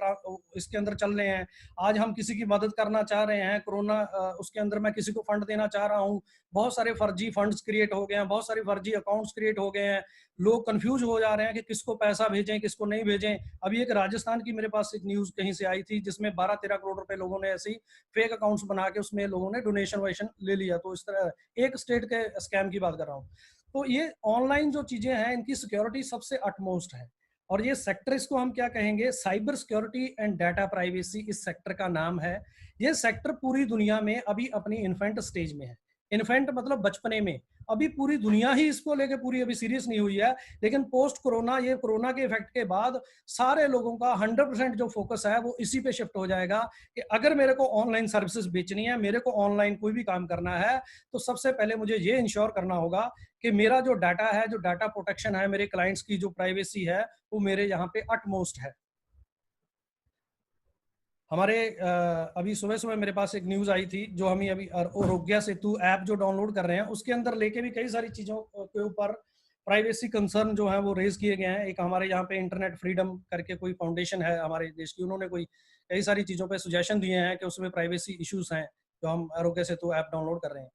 इसके अंदर चल रहे हैं। आज हम किसी की मदद करना चाह रहे हैं कोरोना, उसके अंदर मैं किसी को फंड देना चाह रहा हूँ, बहुत सारे फर्जी फंड्स क्रिएट हो गए हैं, बहुत सारे फर्जी अकाउंट्स क्रिएट हो गए हैं। लोग कंफ्यूज हो जा रहे हैं कि किसको पैसा भेजें, किसको नहीं भेजें। अभी एक राजस्थान की मेरे पास एक न्यूज कहीं से आई थी जिसमें 12-13 करोड़ रुपए लोगों ने ऐसी फेक अकाउंट्स बना के उसमें लोगों ने डोनेशन वोनेशन ले लिया। तो इस तरह एक स्टेट के स्कैम की बात कर रहा हूँ। तो ये ऑनलाइन जो चीजें हैं इनकी सिक्योरिटी सबसे अटमोस्ट है। और ये सेक्टर, इसको हम क्या कहेंगे, cyber security and data privacy इस सेक्टर का नाम है। ये सेक्टर पूरी दुनिया में अभी अपनी इन्फेंट स्टेज में है। इन्फेंट मतलब बचपने में। अभी पूरी दुनिया ही इसको लेके पूरी अभी सीरियस नहीं हुई है, लेकिन पोस्ट कोरोना, ये कोरोना के इफेक्ट के बाद सारे लोगों का 100% जो फोकस है वो इसी पे शिफ्ट हो जाएगा कि अगर मेरे को ऑनलाइन सर्विसेज बेचनी है, मेरे को ऑनलाइन कोई भी काम करना है, तो सबसे पहले मुझे ये इंश्योर करना होगा कि मेरा जो डाटा है, जो डाटा प्रोटेक्शन है, मेरे क्लाइंट्स की जो प्राइवेसी है, वो मेरे यहाँ पे अटमोस्ट है। हमारे अभी सुबह सुबह मेरे पास एक न्यूज आई थी, जो हम अभी आरोग्य सेतु ऐप जो डाउनलोड कर रहे हैं, उसके अंदर लेके भी कई सारी चीजों के ऊपर प्राइवेसी कंसर्न जो है वो रेज किए गए हैं। एक हमारे यहाँ पे इंटरनेट फ्रीडम करके कोई फाउंडेशन है हमारे देश की, उन्होंने कोई कई सारी चीजों पे सुजेशन दिए हैं कि उसमें प्राइवेसी इश्यूज हैं, जो हम आरोग्य सेतु ऐप डाउनलोड कर रहे हैं।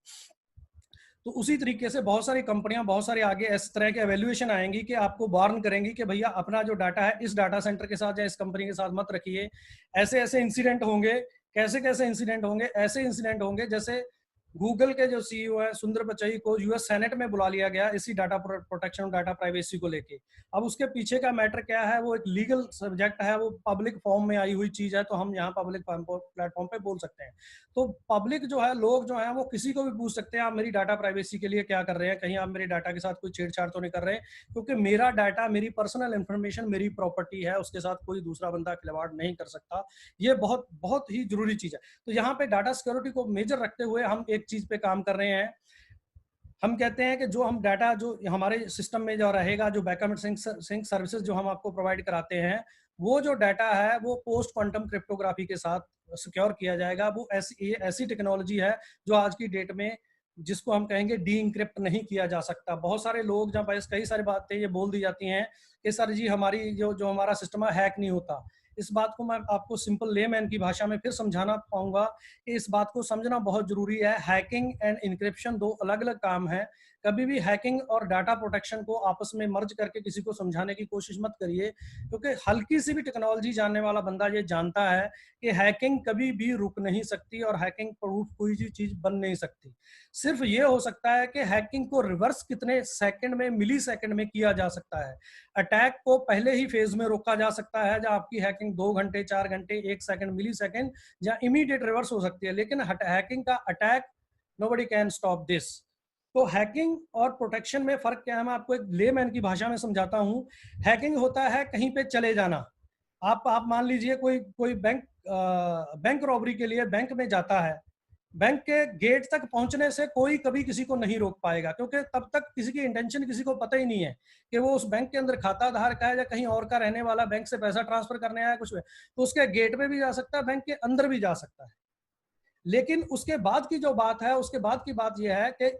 तो उसी तरीके से बहुत सारी कंपनियां, बहुत सारे आगे इस तरह के एवेल्युएशन आएंगी कि आपको वार्न करेंगी कि भैया अपना जो डाटा है इस डाटा सेंटर के साथ या इस कंपनी के साथ मत रखिए। ऐसे ऐसे इंसिडेंट होंगे। कैसे कैसे इंसिडेंट होंगे? ऐसे इंसिडेंट होंगे जैसे गूगल के जो सीईओ है सुंदर पिचाई को यूएस सेनेट में बुला लिया गया इसी डाटा प्रोटेक्शन, डाटा प्राइवेसी को लेके। अब उसके पीछे का मैटर क्या है? वो एक लीगल सब्जेक्ट है, वो पब्लिक फॉर्म में आई हुई चीज है, तो हम यहाँ पब्लिक प्लेटफॉर्म पे बोल सकते हैं। तो पब्लिक जो है, लोग जो है, वो किसी को भी पूछ सकते हैं आप मेरी डाटा प्राइवेसी के लिए क्या कर रहे हैं, कहीं आप मेरे डाटा के साथ कोई छेड़छाड़ तो नहीं कर रहे हैं, क्योंकि मेरा डाटा, मेरी पर्सनल इंफॉर्मेशन मेरी प्रॉपर्टी है, उसके साथ कोई दूसरा बंदा खिलवाड़ नहीं कर सकता। ये बहुत बहुत ही जरूरी चीज है। तो यहाँ पे डाटा सिक्योरिटी को मेजर रखते हुए हम एक चीज पे काम कर रहे हैं। हम कहते हैं कि जो हम डाटा जो हमारे सिस्टम में जो रहेगा, जो बैकअप सिंक सर्विसेज जो हम आपको प्रोवाइड कराते हैं, वो जो डाटा है वो पोस्ट क्वांटम क्रिप्टोग्राफी के साथ सिक्योर किया जाएगा। वो ऐसी टेक्नोलॉजी है जो आज की डेट में, जिसको हम कहेंगे डी इंक्रिप्ट नहीं किया जा सकता। बहुत सारे लोग जब कई सारी बातें ये बोल दी जाती हैं कि सर जी हमारी जो जो हमारा सिस्टम है हैक नहीं होता। इस बात को मैं आपको सिंपल लेमैन की भाषा में फिर समझाना पाऊंगा कि इस बात को समझना बहुत जरूरी है। हैकिंग एंड इंक्रिप्शन दो अलग अलग काम है। कभी भी हैकिंग और डाटा प्रोटेक्शन को आपस में मर्ज करके किसी को समझाने की कोशिश मत करिए, क्योंकि हल्की सी भी टेक्नोलॉजी जानने वाला बंदा ये जानता है कि हैकिंग कभी भी रुक नहीं सकती और हैकिंग प्रूफ कोई भी चीज बन नहीं सकती। सिर्फ ये हो सकता है कि हैकिंग को रिवर्स कितने सेकंड में, मिली सेकंड में किया जा सकता है। अटैक को पहले ही फेज में रोका जा सकता है, जब आपकी हैकिंग 2 घंटे, 4 घंटे, 1 सेकंड, मिली सेकंड या इमीडिएट रिवर्स हो सकती है। लेकिन हैकिंग का attack, nobody can stop this. तो हैकिंग और प्रोटेक्शन में फर्क क्या है, मैं आपको एक लेमैन की भाषा में समझाता हूं। हैकिंग होता है कहीं पे चले जाना। आप मान लीजिए कोई कोई बैंक रॉबरी के लिए बैंक में जाता है। बैंक के गेट तक पहुंचने से कोई कभी किसी को नहीं रोक पाएगा, क्योंकि तब तक किसी की इंटेंशन किसी को पता ही नहीं है कि वो उस बैंक के अंदर खाता धारक है या कहीं और का रहने वाला, बैंक से पैसा ट्रांसफर करने आया कुछ में। तो उसके गेट पे भी जा सकता है, बैंक के अंदर भी जा सकता है। लेकिन उसके बाद की जो बात है, उसके बाद की बात यह है कि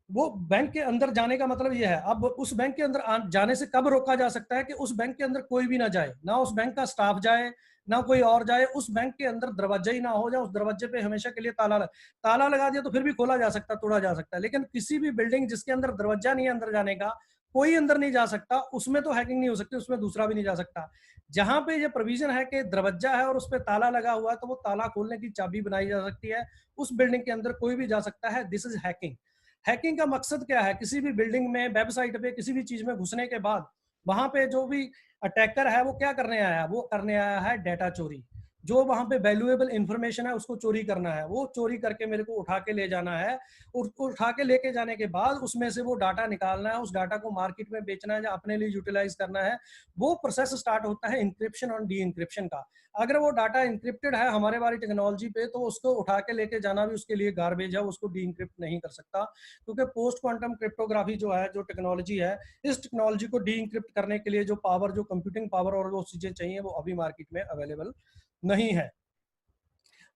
वो बैंक के अंदर जाने का मतलब यह है, अब उस बैंक के अंदर जाने से कब रोका जा सकता है कि उस बैंक के अंदर कोई भी ना जाए, ना उस बैंक का स्टाफ जाए, ना कोई और जाए। उस बैंक के अंदर दरवाजा ही ना हो जाए, उस दरवाजे पे हमेशा के लिए ताला लगा दिया तो फिर भी खोला जा सकता, तोड़ा जा सकता है। लेकिन किसी भी बिल्डिंग जिसके अंदर दरवाजा नहीं है अंदर जाने का, कोई अंदर नहीं जा सकता, उसमें तो हैकिंग नहीं हो सकती, उसमें दूसरा भी नहीं जा सकता। जहां पे ये प्रोविजन है कि दरवाजा है और उस पर ताला लगा हुआ है, तो वो ताला खोलने की चाबी बनाई जा सकती है, उस बिल्डिंग के अंदर कोई भी जा सकता है। This is hacking. हैकिंग का मकसद क्या है? किसी भी बिल्डिंग में, वेबसाइट पे, किसी भी चीज में घुसने के बाद वहां पे जो भी अटैकर है वो क्या करने आया? वो करने आया है डाटा चोरी। जो वहां पे वैल्यूएबल इंफॉर्मेशन है उसको चोरी करना है, वो चोरी करके मेरे को उठा के ले जाना है। उठा के लेके जाने के बाद उसमें से वो डाटा निकालना है, उस डाटा को मार्केट में बेचना है या अपने लिए यूटिलाइज करना है। वो प्रोसेस स्टार्ट होता है इंक्रिप्शन और डी इंक्रिप्शन का। अगर वो डाटा इंक्रिप्टेड है हमारे वाली टेक्नोलॉजी पे, तो उसको उठा के लेके जाना भी उसके लिए गार्बेज है, उसको डी इंक्रिप्ट नहीं कर सकता। क्योंकि पोस्ट क्वांटम क्रिप्टोग्राफी जो है, जो टेक्नोलॉजी है, इस टेक्नोलॉजी को डी इंक्रिप्ट करने के लिए जो पावर, जो कंप्यूटिंग पावर और वो चीजें चाहिए, वो अभी मार्केट में अवेलेबल नहीं है।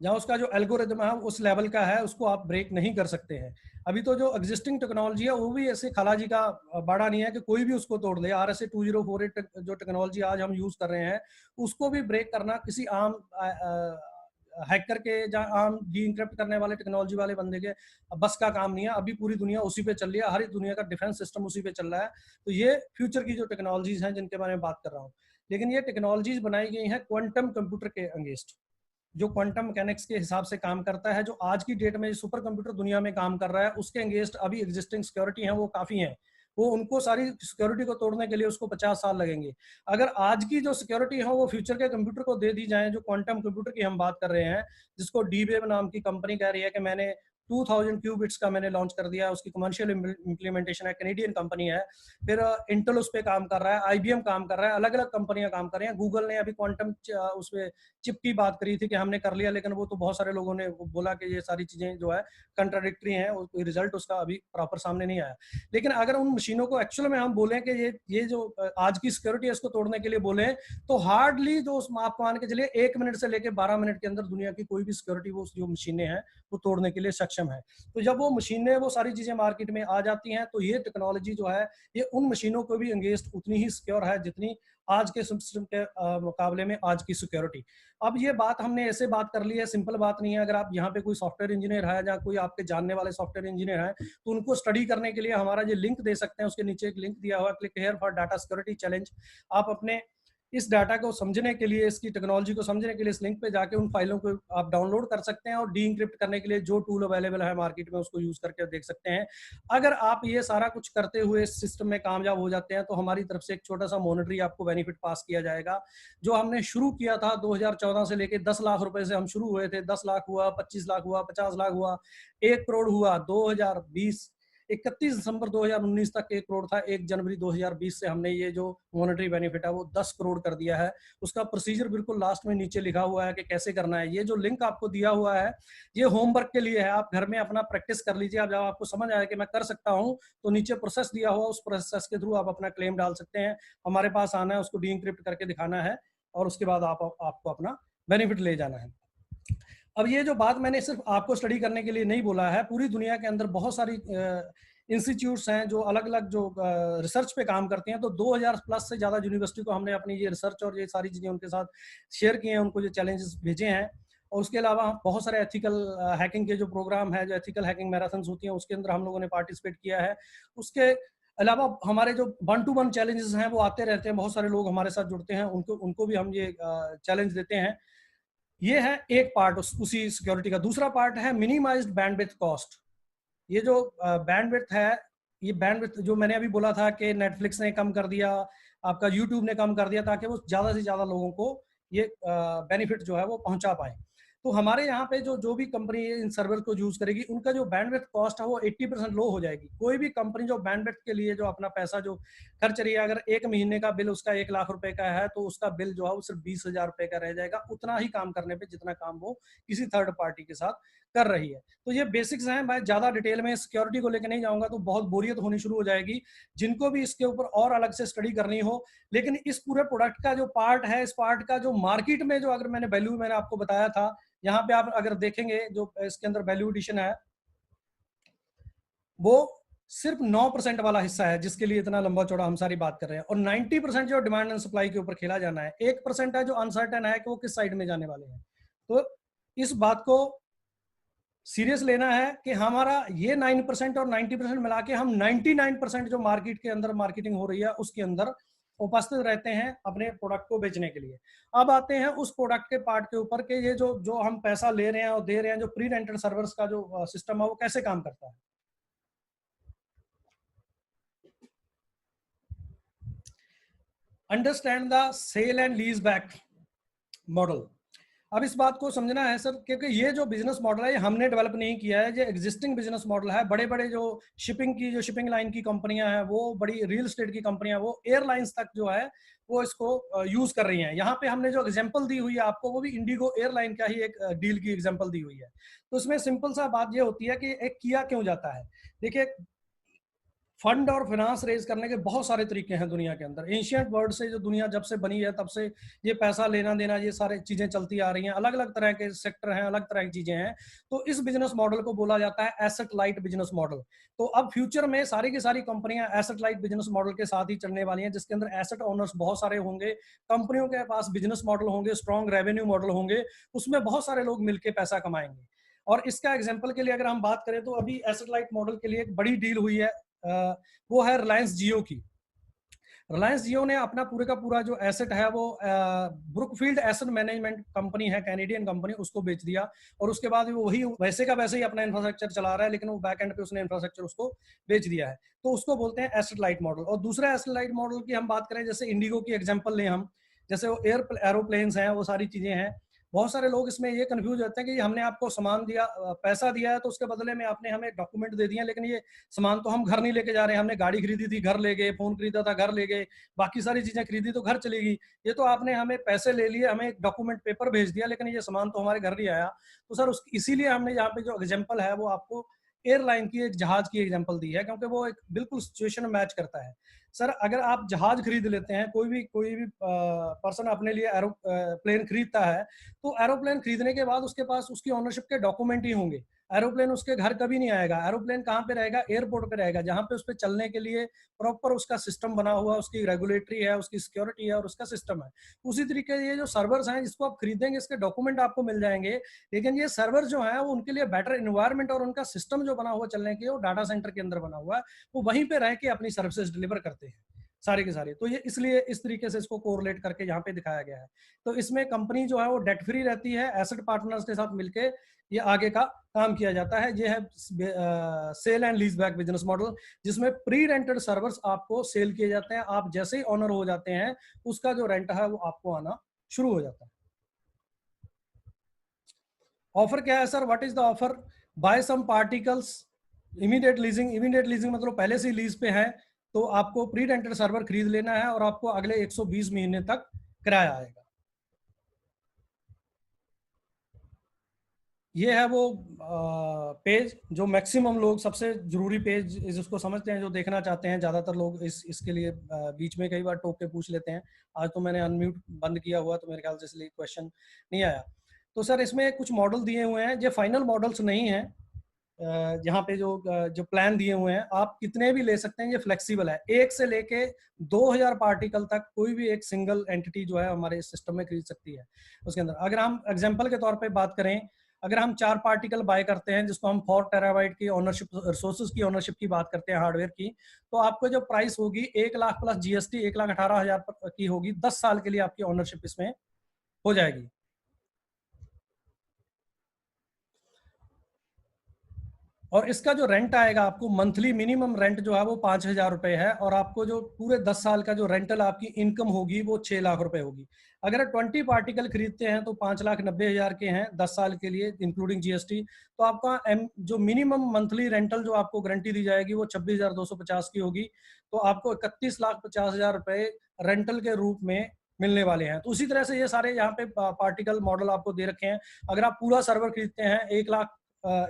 जहां उसका जो एल्गोरिदम है उस लेवल का है, उसको आप ब्रेक नहीं कर सकते हैं। अभी तो जो एग्जिस्टिंग टेक्नोलॉजी है वो भी ऐसे खालाजी का बाड़ा नहीं है कि कोई भी उसको तोड़ ले। RSA 2048 जो टेक्नोलॉजी आज हम यूज कर रहे हैं, उसको भी ब्रेक करना किसी आम हैकर के या आम डी इंक्रिप्ट करने वाले टेक्नोलॉजी वाले बंदे के बस का काम नहीं है। अभी पूरी दुनिया उसी पे चल रही है, हर दुनिया का डिफेंस सिस्टम उसी पे चल रहा है। तो ये फ्यूचर की जो टेक्नोलॉजीज हैं जिनके बारे में बात कर रहा हूँ, लेकिन ये टेक्नोलॉजीज बनाई गई हैं क्वांटम कंप्यूटर के अगेंस्ट, जो क्वांटम मैकेनिक्स के हिसाब से काम करता है। जो आज की डेट में सुपर कंप्यूटर दुनिया में काम कर रहा है, उसके अगेंस्ट अभी एग्जिस्टिंग सिक्योरिटी है वो काफी है। वो उनको सारी सिक्योरिटी को तोड़ने के लिए उसको 50 साल लगेंगे। अगर आज की जो सिक्योरिटी है वो फ्यूचर के कंप्यूटर को दे दी जाए, जो क्वांटम कंप्यूटर की हम बात कर रहे हैं, जिसको डी वेव नाम की कंपनी कह रही है कि मैंने 2000 क्यूबिट्स का मैंने लॉन्च कर दिया है, उसकी कमर्शियल इम्प्लीमेंटेशन है, कैनेडियन कंपनी है। फिर इंटेल उस पर काम कर रहा है, IBM काम कर रहा है, अलग अलग कंपनियां काम कर रही हैं। गूगल ने अभी क्वांटम उस पर चिप की बात करी थी कि हमने कर लिया, लेकिन वो तो बहुत सारे लोगों ने बोला कि ये सारी चीजें जो है कंट्राडिक्टरी हैं, और कोई रिजल्ट उसका अभी प्रॉपर सामने नहीं आया। लेकिन अगर उन मशीनों को एक्चुअल में हम बोलें कि ये जो आज की सिक्योरिटी है इसको तोड़ने के लिए बोले, तो हार्डली जो आप मान के चलिए 1 मिनट से लेकर 12 मिनट के अंदर दुनिया की कोई भी सिक्योरिटी वो जो मशीनें हैं वो तोड़ने के लिए सक्षम है। तो जब वो मशीनें वो सारी चीजें मार्केट में आ जाती हैं, तो ये टेक्नोलॉजी जो है ये उन मशीनों को भी एंगेस्ट उतनी ही सिक्योर है जितनी आज के सिस्टम के मुकाबले में आज की सिक्योरिटी। अब ये बात हमने ऐसे बात कर ली है, सिंपल बात नहीं है। अगर आप यहाँ पे कोई सॉफ्टवेयर इंजीनियर है या कोई आपके जानने वाले सॉफ्टवेयर इंजीनियर है, तो उनको स्टडी करने के लिए हमारा जो लिंक दे सकते हैं, उसके नीचे एक लिंक दिया हुआ, click here for data security challenge. आप अपने इस डाटा को समझने के लिए, इसकी टेक्नोलॉजी को समझने के लिए इस लिंक पे जाके उन फाइलों को आप डाउनलोड कर सकते हैं, और डी इंक्रिप्ट करने के लिए जो टूल अवेलेबल है मार्केट में उसको यूज करके देख सकते हैं। अगर आप ये सारा कुछ करते हुए इस सिस्टम में कामयाब हो जाते हैं, तो हमारी तरफ से एक छोटा सा मॉनेटरी आपको बेनिफिट पास किया जाएगा। जो हमने शुरू किया था 2014 से लेके 10 लाख रुपए से हम शुरू हुए थे। 10 लाख हुआ, 25 लाख हुआ, 50 लाख हुआ, 1 करोड़ हुआ। 2020 31 दिसंबर 2019 तक 1 करोड़ था। 1 जनवरी 2020 से हमने ये जो मॉनेटरी बेनिफिट है वो 10 करोड़ कर दिया है। उसका प्रोसीजर बिल्कुल लास्ट में नीचे लिखा हुआ है कि कैसे करना है। ये जो लिंक आपको दिया हुआ है ये होमवर्क के लिए है, आप घर में अपना प्रैक्टिस कर लीजिए। अब जब आपको समझ आया कि मैं कर सकता हूँ, तो नीचे प्रोसेस दिया हुआ, उस प्रोसेस के थ्रू आप अपना क्लेम डाल सकते हैं। हमारे पास आना है, उसको डी इंक्रिप्ट करके दिखाना है, और उसके बाद आपको अपना बेनिफिट ले जाना है। अब ये जो बात मैंने सिर्फ आपको स्टडी करने के लिए नहीं बोला है, पूरी दुनिया के अंदर बहुत सारी इंस्टीट्यूट्स हैं जो अलग अलग जो रिसर्च पे काम करते हैं। तो 2000 प्लस से ज़्यादा यूनिवर्सिटी को हमने अपनी ये रिसर्च और ये सारी चीज़ें उनके साथ शेयर किए हैं, उनको जो चैलेंजेस भेजे हैं। और उसके अलावा बहुत सारे एथिकल हैकिंग के जो प्रोग्राम है, जो एथिकल हैकिंग मैराथन्स होती हैं, उसके अंदर हम लोगों ने पार्टिसिपेट किया है। उसके अलावा हमारे जो 1 to 1 चैलेंजेस हैं वो आते रहते हैं, बहुत सारे लोग हमारे साथ जुड़ते हैं, उनको भी हम ये चैलेंज देते हैं। ये है एक पार्ट उसी सिक्योरिटी का। दूसरा पार्ट है मिनिमाइज्ड बैंडविड्थ कॉस्ट। ये जो बैंडविड्थ है, ये बैंडविड्थ जो मैंने अभी बोला था कि नेटफ्लिक्स ने कम कर दिया, आपका यूट्यूब ने कम कर दिया, ताकि वो ज़्यादा से ज़्यादा लोगों को ये बेनिफिट जो है वो पहुंचा पाए। तो हमारे यहाँ पे जो भी कंपनी इन सर्वर को यूज करेगी, उनका जो बैंडविड्थ कॉस्ट है वो 80% लो हो जाएगी। कोई भी कंपनी जो बैंडविड्थ के लिए जो अपना पैसा जो खर्च रही है, अगर 1 महीने का बिल उसका 1 लाख रुपए का है, तो उसका बिल जो है वो सिर्फ 20,000 रुपए का रह जाएगा, उतना ही काम करने पे जितना काम वो किसी थर्ड पार्टी के साथ कर रही है। तो ये बेसिक्स हैं। मैं ज्यादा डिटेल में सिक्योरिटी को लेकर नहीं जाऊंगा, तो बहुत बोरियत होनी शुरू हो जाएगी जिनको भी इसके ऊपर और अलग से स्टडी करनी हो। लेकिन इस पूरे प्रोडक्ट का जो पार्ट है, इस पार्ट का जो मार्केट में जो अगर मैंने आपको बताया था, यहाँ पे आप अगर देखेंगे जो इसके अंदर वैल्यू एडिशन है वो सिर्फ 9% वाला हिस्सा है, जिसके लिए इतना लंबा चौड़ा हम सारी बात कर रहे हैं। और 90% जो डिमांड एंड सप्लाई के ऊपर खेला जाना है। 1% है जो अनसर्टेन है कि वो किस साइड में जाने वाले हैं। तो इस बात को सीरियस लेना है कि हमारा ये 9% और 90% मिला के हम 99% जो मार्केट के अंदर मार्केटिंग हो रही है उसके अंदर उपस्थित रहते हैं अपने प्रोडक्ट को बेचने के लिए। अब आते हैं उस प्रोडक्ट के पार्ट के ऊपर कि ये जो हम पैसा ले रहे हैं और दे रहे हैं, जो प्री रेंटेड सर्वर्स का जो सिस्टम है वो कैसे काम करता है। Understand the sale and lease back model. अब इस बात को समझना है सर, क्योंकि ये जो बिजनेस मॉडल है ये हमने डेवलप नहीं किया है, ये एग्जिस्टिंग बिजनेस मॉडल है। बड़े बड़े जो शिपिंग लाइन की कंपनियां हैं, वो बड़ी रियल एस्टेट की कंपनियां, वो एयरलाइंस तक जो है वो इसको यूज कर रही हैं। यहाँ पे हमने जो एग्जांपल दी हुई है आपको, वो भी इंडिगो एयरलाइन का ही एक डील की एग्जांपल दी हुई है। तो उसमें सिंपल सा बात ये होती है कि एक किया क्यों जाता है। देखिए, फंड और फाइनेंस रेज करने के बहुत सारे तरीके हैं दुनिया के अंदर। एशियंट वर्ल्ड से जो दुनिया जब से बनी है तब से ये पैसा लेना देना, ये सारी चीजें चलती आ रही हैं। अलग अलग तरह के सेक्टर हैं, अलग तरह की चीजें हैं। तो इस बिजनेस मॉडल को बोला जाता है एसेट लाइट बिजनेस मॉडल। तो अब फ्यूचर में सारी की सारी कंपनियां एसेट लाइट बिजनेस मॉडल के साथ ही चलने वाली हैं, जिसके अंदर एसेट ओनर्स बहुत सारे होंगे, कंपनियों के पास बिजनेस मॉडल होंगे, स्ट्रॉन्ग रेवेन्यू मॉडल होंगे, उसमें बहुत सारे लोग मिलकर पैसा कमाएंगे। और इसका एग्जाम्पल के लिए अगर हम बात करें, तो अभी एसेट लाइट मॉडल के लिए एक बड़ी डील हुई है, वो है रिलायंस जियो की। रिलायंस जियो ने अपना पूरे का पूरा जो एसेट है वो ब्रुकफील्ड एसेट मैनेजमेंट कंपनी है, कैनेडियन कंपनी, उसको बेच दिया। और उसके बाद वो वही वैसे का वैसे ही अपना इंफ्रास्ट्रक्चर चला रहा है, लेकिन वो बैक एंड पे उसने इंफ्रास्ट्रक्चर उसको बेच दिया है। तो उसको बोलते हैं एसेट लाइट मॉडल। और दूसरा एसेट लाइट मॉडल की हम बात करें, जैसे इंडिगो की एग्जाम्पल लें हम, जैसे वो एरोप्लेन्स हैं, वो सारी चीजें हैं, बहुत सारे लोग इसमें ये कंफ्यूज रहते हैं कि हमने आपको सामान दिया, पैसा दिया है तो उसके बदले में आपने हमें डॉक्यूमेंट दे दिए, लेकिन ये सामान तो हम घर नहीं लेके जा रहे हैं। हमने गाड़ी खरीदी थी, घर ले गए, फोन खरीदा था, घर ले गए, बाकी सारी चीजें खरीदी तो घर चली गई। ये तो आपने हमें पैसे ले लिए, हमें एक डॉक्यूमेंट पेपर भेज दिया, लेकिन ये सामान तो हमारे घर नहीं आया। तो सर इसीलिए हमने यहाँ पे जो एग्जाम्पल है वो आपको एयरलाइन की, एक जहाज की एग्जाम्पल दी है, क्योंकि वो एक बिल्कुल सिचुएशन मैच करता है। सर अगर आप जहाज खरीद लेते हैं, कोई भी पर्सन अपने लिए एरोप्लेन खरीदता है, तो एरोप्लेन खरीदने के बाद उसके पास उसकी ओनरशिप के डॉक्यूमेंट ही होंगे। एरोप्लेन उसके घर कभी नहीं आएगा। एरोप्लेन कहाँ पे रहेगा? एयरपोर्ट पे रहेगा, जहाँ पे उस पर चलने के लिए प्रॉपर उसका सिस्टम बना हुआ, उसकी रेगुलेटरी है, उसकी सिक्योरिटी है और उसका सिस्टम है। उसी तरीके ये जो सर्वर्स हैं जिसको आप खरीदेंगे, इसके डॉक्यूमेंट आपको मिल जाएंगे, लेकिन ये सर्वर जो है वो उनके लिए बेटर इन्वायरमेंट और उनका सिस्टम जो बना हुआ चलने के लिए, वो डाटा सेंटर के अंदर बना हुआ है, वो वहीं पे रह के अपनी सर्विसेज डिलीवर करते हैं सारे के सारे। तो ये इसलिए इस तरीके से इसको कोरिलेट करके यहाँ पे दिखाया गया है। तो इसमें कंपनी जो है वो डेट फ्री रहती है, एसेट पार्टनर्स के साथ मिलके ये आगे का काम किया जाता है। ये है sale and lease back business model, जिसमें प्री रेंटेड सर्वर्स आपको सेल किए जाते हैं। आप जैसे ही ऑनर हो जाते हैं, उसका जो रेंट है वो आपको आना शुरू हो जाता है। ऑफर क्या है sir? What is the offer? Buy some particles, immediate leasing. Immediate leasing मतलब पहले से लीज पे है, तो आपको प्री रेंटेड सर्वर खरीद लेना है और आपको अगले 120 महीने तक किराया आएगा। ये है वो पेज जो मैक्सिमम लोग, सबसे जरूरी पेज जिसको समझते हैं, जो देखना चाहते हैं। ज्यादातर लोग इसके लिए बीच में कई बार टोक के पूछ लेते हैं। आज तो मैंने अनम्यूट बंद किया हुआ, तो मेरे ख्याल से इसलिए क्वेश्चन नहीं आया। तो सर इसमें कुछ मॉडल दिए हुए हैं, ये फाइनल मॉडल्स नहीं है। यहाँ पे जो प्लान दिए हुए हैं, आप कितने भी ले सकते हैं, ये फ्लेक्सिबल है। 1 से लेके 2000 पार्टिकल तक कोई भी एक सिंगल एंटिटी जो है हमारे सिस्टम में खरीद सकती है। उसके अंदर अगर हम एग्जांपल के तौर पे बात करें, अगर हम 4 पार्टिकल बाय करते हैं, जिसको हम 4 टेराबाइट की ओनरशिप, रिसोर्सेज की ओनरशिप की बात करते हैं, हार्डवेयर की, तो आपको जो प्राइस होगी 1 लाख प्लस जीएसटी 1,18,000 की होगी। 10 साल के लिए आपकी ओनरशिप इसमें हो जाएगी। और इसका जो रेंट आएगा आपको, मंथली मिनिमम रेंट जो है वो 5,000 रुपए है, और आपको जो पूरे 10 साल का जो रेंटल आपकी इनकम होगी वो 6 लाख रुपए होगी। अगर 20 पार्टिकल खरीदते हैं तो 5,90,000 के हैं 10 साल के लिए, इंक्लूडिंग जीएसटी। तो आपका जो मिनिमम मंथली रेंटल जो आपको गारंटी दी जाएगी वो 26,250 की होगी। तो आपको 31,50,000 रुपए रेंटल के रूप में मिलने वाले हैं। तो उसी तरह से ये सारे यहाँ पे पार्टिकल मॉडल आपको दे रखे हैं। अगर आप पूरा सर्वर खरीदते हैं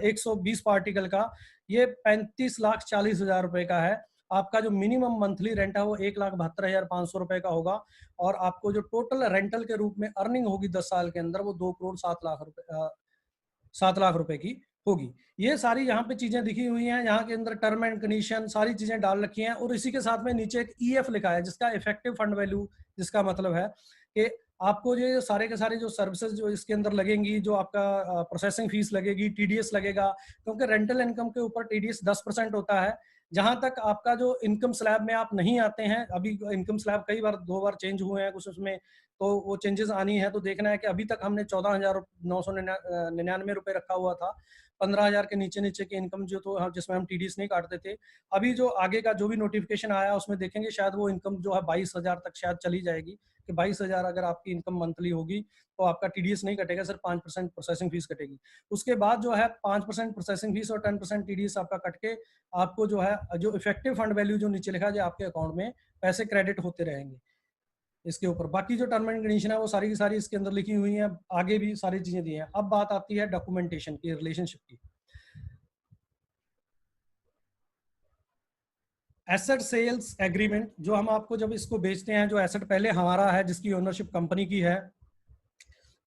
120 पार्टिकल का, ये 35,40,000 रुपए का है। आपका जो मिनिमम मंथली रेंट है वो 1,72,500 रुपए का होगा, और आपको जो टोटल रेंटल के रूप में अर्निंग होगी 10 साल के अंदर, वो 2,07 लाख रुपए की होगी। ये सारी यहाँ पे चीजें दिखी हुई हैं, यहाँ के अंदर टर्म एंड कंडीशन सारी चीजें डाल रखी हैं, और इसी के साथ में नीचे एक ईएफ लिखा है, जिसका इफेक्टिव फंड वैल्यू, जिसका मतलब है कि आपको ये सारे के सारे जो सर्विसेज जो इसके अंदर लगेंगी, जो आपका प्रोसेसिंग फीस लगेगी, टीडीएस लगेगा, क्योंकि रेंटल इनकम के ऊपर टीडीएस 10% होता है। जहां तक आपका जो इनकम स्लैब में आप नहीं आते हैं, अभी इनकम स्लैब कई बार 2 बार चेंज हुए हैं कुछ उसमें, तो वो चेंजेस आनी है। तो देखना है कि अभी तक हमने 14,999 रुपए रखा हुआ था, 15,000 के नीचे नीचे की इनकम जो, तो जिसमें हम टीडीएस नहीं काटते थे। अभी जो आगे का जो भी नोटिफिकेशन आया उसमें देखेंगे, शायद वो इनकम जो है 22,000 तक शायद चली जाएगी, कि 22,000 अगर आपकी इनकम मंथली होगी तो आपका टीडीएस नहीं कटेगा, सिर्फ 5% प्रोसेसिंग फीस कटेगी। उसके बाद जो है 5% प्रोसेसिंग फीस और 10% टीडीएस आपका कट के आपको जो है जो इफेक्टिव फंड वैल्यू जो नीचे लिखा है, आपके अकाउंट में पैसे क्रेडिट होते रहेंगे इसके ऊपर। बाकी जो टर्म एंड कंडीशन है वो सारी की सारी इसके अंदर लिखी हुई है, आगे भी सारी चीजें दी हैं। अब बात आती है डॉक्यूमेंटेशन की, रिलेशनशिप की। एसेट सेल्स एग्रीमेंट, जो हम आपको जब इसको बेचते हैं, जो एसेट पहले हमारा है, जिसकी ओनरशिप कंपनी की है,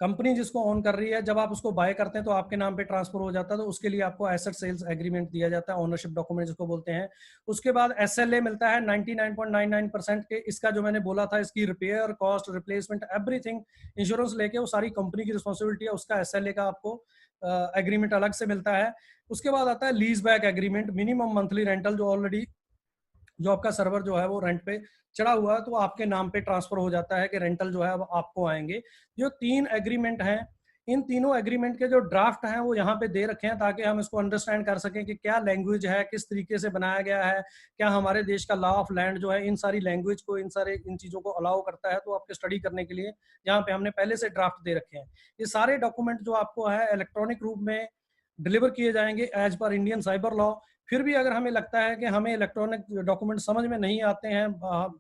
कंपनी जिसको ऑन कर रही है, जब आप उसको बाय करते हैं तो आपके नाम पे ट्रांसफर हो जाता है, तो उसके लिए आपको एसेट सेल्स एग्रीमेंट दिया जाता है, ओनरशिप डॉक्यूमेंट जिसको बोलते हैं। उसके बाद एसएलए मिलता है 99.99% के। इसका जो मैंने बोला था, इसकी repair cost, replacement, everything, insurance लेके वो सारी कंपनी की रिस्पॉन्सिबिलिटी है, उसका एसएलए का आपको एग्रीमेंट अलग से मिलता है। उसके बाद आता है lease back agreement, minimum monthly rental, जो ऑलरेडी जो आपका सर्वर जो है वो रेंट पे चढ़ा हुआ है, तो आपके नाम पे ट्रांसफर हो जाता है कि रेंटल जो है वो आपको आएंगे। जो 3 एग्रीमेंट हैं, इन तीनों एग्रीमेंट के जो ड्राफ्ट हैं वो यहाँ पे दे रखे हैं ताकि हम इसको अंडरस्टैंड कर सकें कि क्या लैंग्वेज है, किस तरीके से बनाया गया है, क्या हमारे देश का लॉ ऑफ लैंड जो है इन सारी लैंग्वेज को, इन चीज़ों को अलाउ करता है। तो आपके स्टडी करने के लिए यहाँ पे हमने पहले से ड्राफ्ट दे रखे हैं। ये सारे डॉक्यूमेंट जो आपको है इलेक्ट्रॉनिक रूप में डिलीवर किए जाएंगे as per Indian cyber law. फिर भी अगर हमें लगता है कि हमें इलेक्ट्रॉनिक डॉक्यूमेंट समझ में नहीं आते हैं,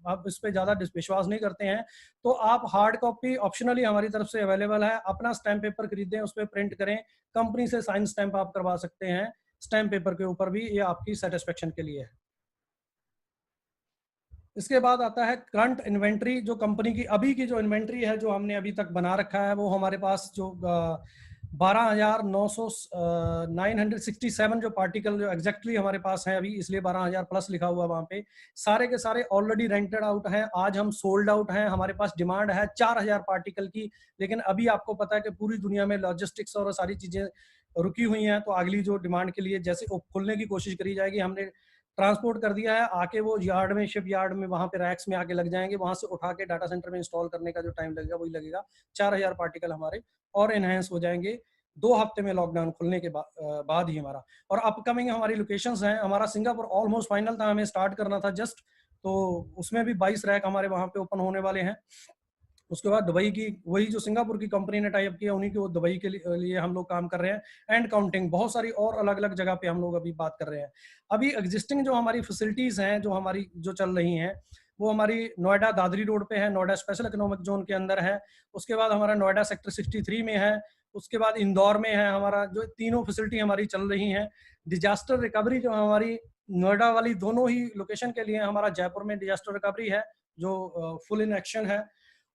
आप इस पे ज़्यादा विश्वास नहीं करते हैं, तो आप हार्ड कॉपी ऑप्शनली हमारी तरफ से अवेलेबल है। अपना स्टैम्प पेपर खरीदें, उस पर प्रिंट करें, कंपनी से साइन स्टैम्प आप करवा सकते हैं स्टैम्प पेपर के ऊपर भी, ये आपकी सेटिस्फेक्शन के लिए है। इसके बाद आता है करंट इन्वेंट्री। जो कंपनी की अभी की जो इन्वेंट्री है, जो हमने अभी तक बना रखा है, वो हमारे पास जो 967 जो पार्टिकल जो एग्जैक्टली हमारे पास है अभी, इसलिए 12,000 प्लस लिखा हुआ वहाँ पे, सारे के सारे ऑलरेडी रेंटेड आउट हैं। आज हम सोल्ड आउट हैं। हमारे पास डिमांड है 4,000 पार्टिकल की, लेकिन अभी आपको पता है कि पूरी दुनिया में लॉजिस्टिक्स और सारी चीज़ें रुकी हुई हैं, तो अगली जो डिमांड के लिए जैसे खुलने की कोशिश करी जाएगी। हमने ट्रांसपोर्ट कर दिया है, आके वो यार्ड में, शिप यार्ड में, वहाँ पे रैक्स में आके लग जाएंगे। वहाँ से उठा के डाटा सेंटर में इंस्टॉल करने का जो टाइम लगेगा वही लगेगा। 4,000 पार्टिकल हमारे और एनहेंस हो जाएंगे 2 हफ्ते में लॉकडाउन खुलने के बाद ही हमारा। और अपकमिंग हमारी लोकेशंस हैं। हमारा सिंगापुर ऑलमोस्ट फाइनल था, हमें स्टार्ट करना था जस्ट, तो उसमें भी 22 रैक हमारे वहाँ पे ओपन होने वाले हैं। उसके बाद दुबई की, वही जो सिंगापुर की कंपनी ने टाई अप किया, उन्हीं के वो दुबई के लिए हम लोग काम कर रहे हैं। एंड काउंटिंग बहुत सारी और अलग अलग जगह पे हम लोग अभी बात कर रहे हैं। अभी एग्जिस्टिंग जो हमारी फैसिलिटीज हैं, जो हमारी जो चल रही हैं, वो हमारी नोएडा दादरी रोड पे है, नोएडा स्पेशल इकोनॉमिक जोन के अंदर है। उसके बाद हमारा नोएडा सेक्टर 63 में है। उसके बाद इंदौर में है हमारा। जो तीनों फैसिलिटी हमारी चल रही हैं। डिजास्टर रिकवरी जो हमारी नोएडा वाली दोनों ही लोकेशन के लिए, हमारा जयपुर में डिजास्टर रिकवरी है जो फुल इन एक्शन है।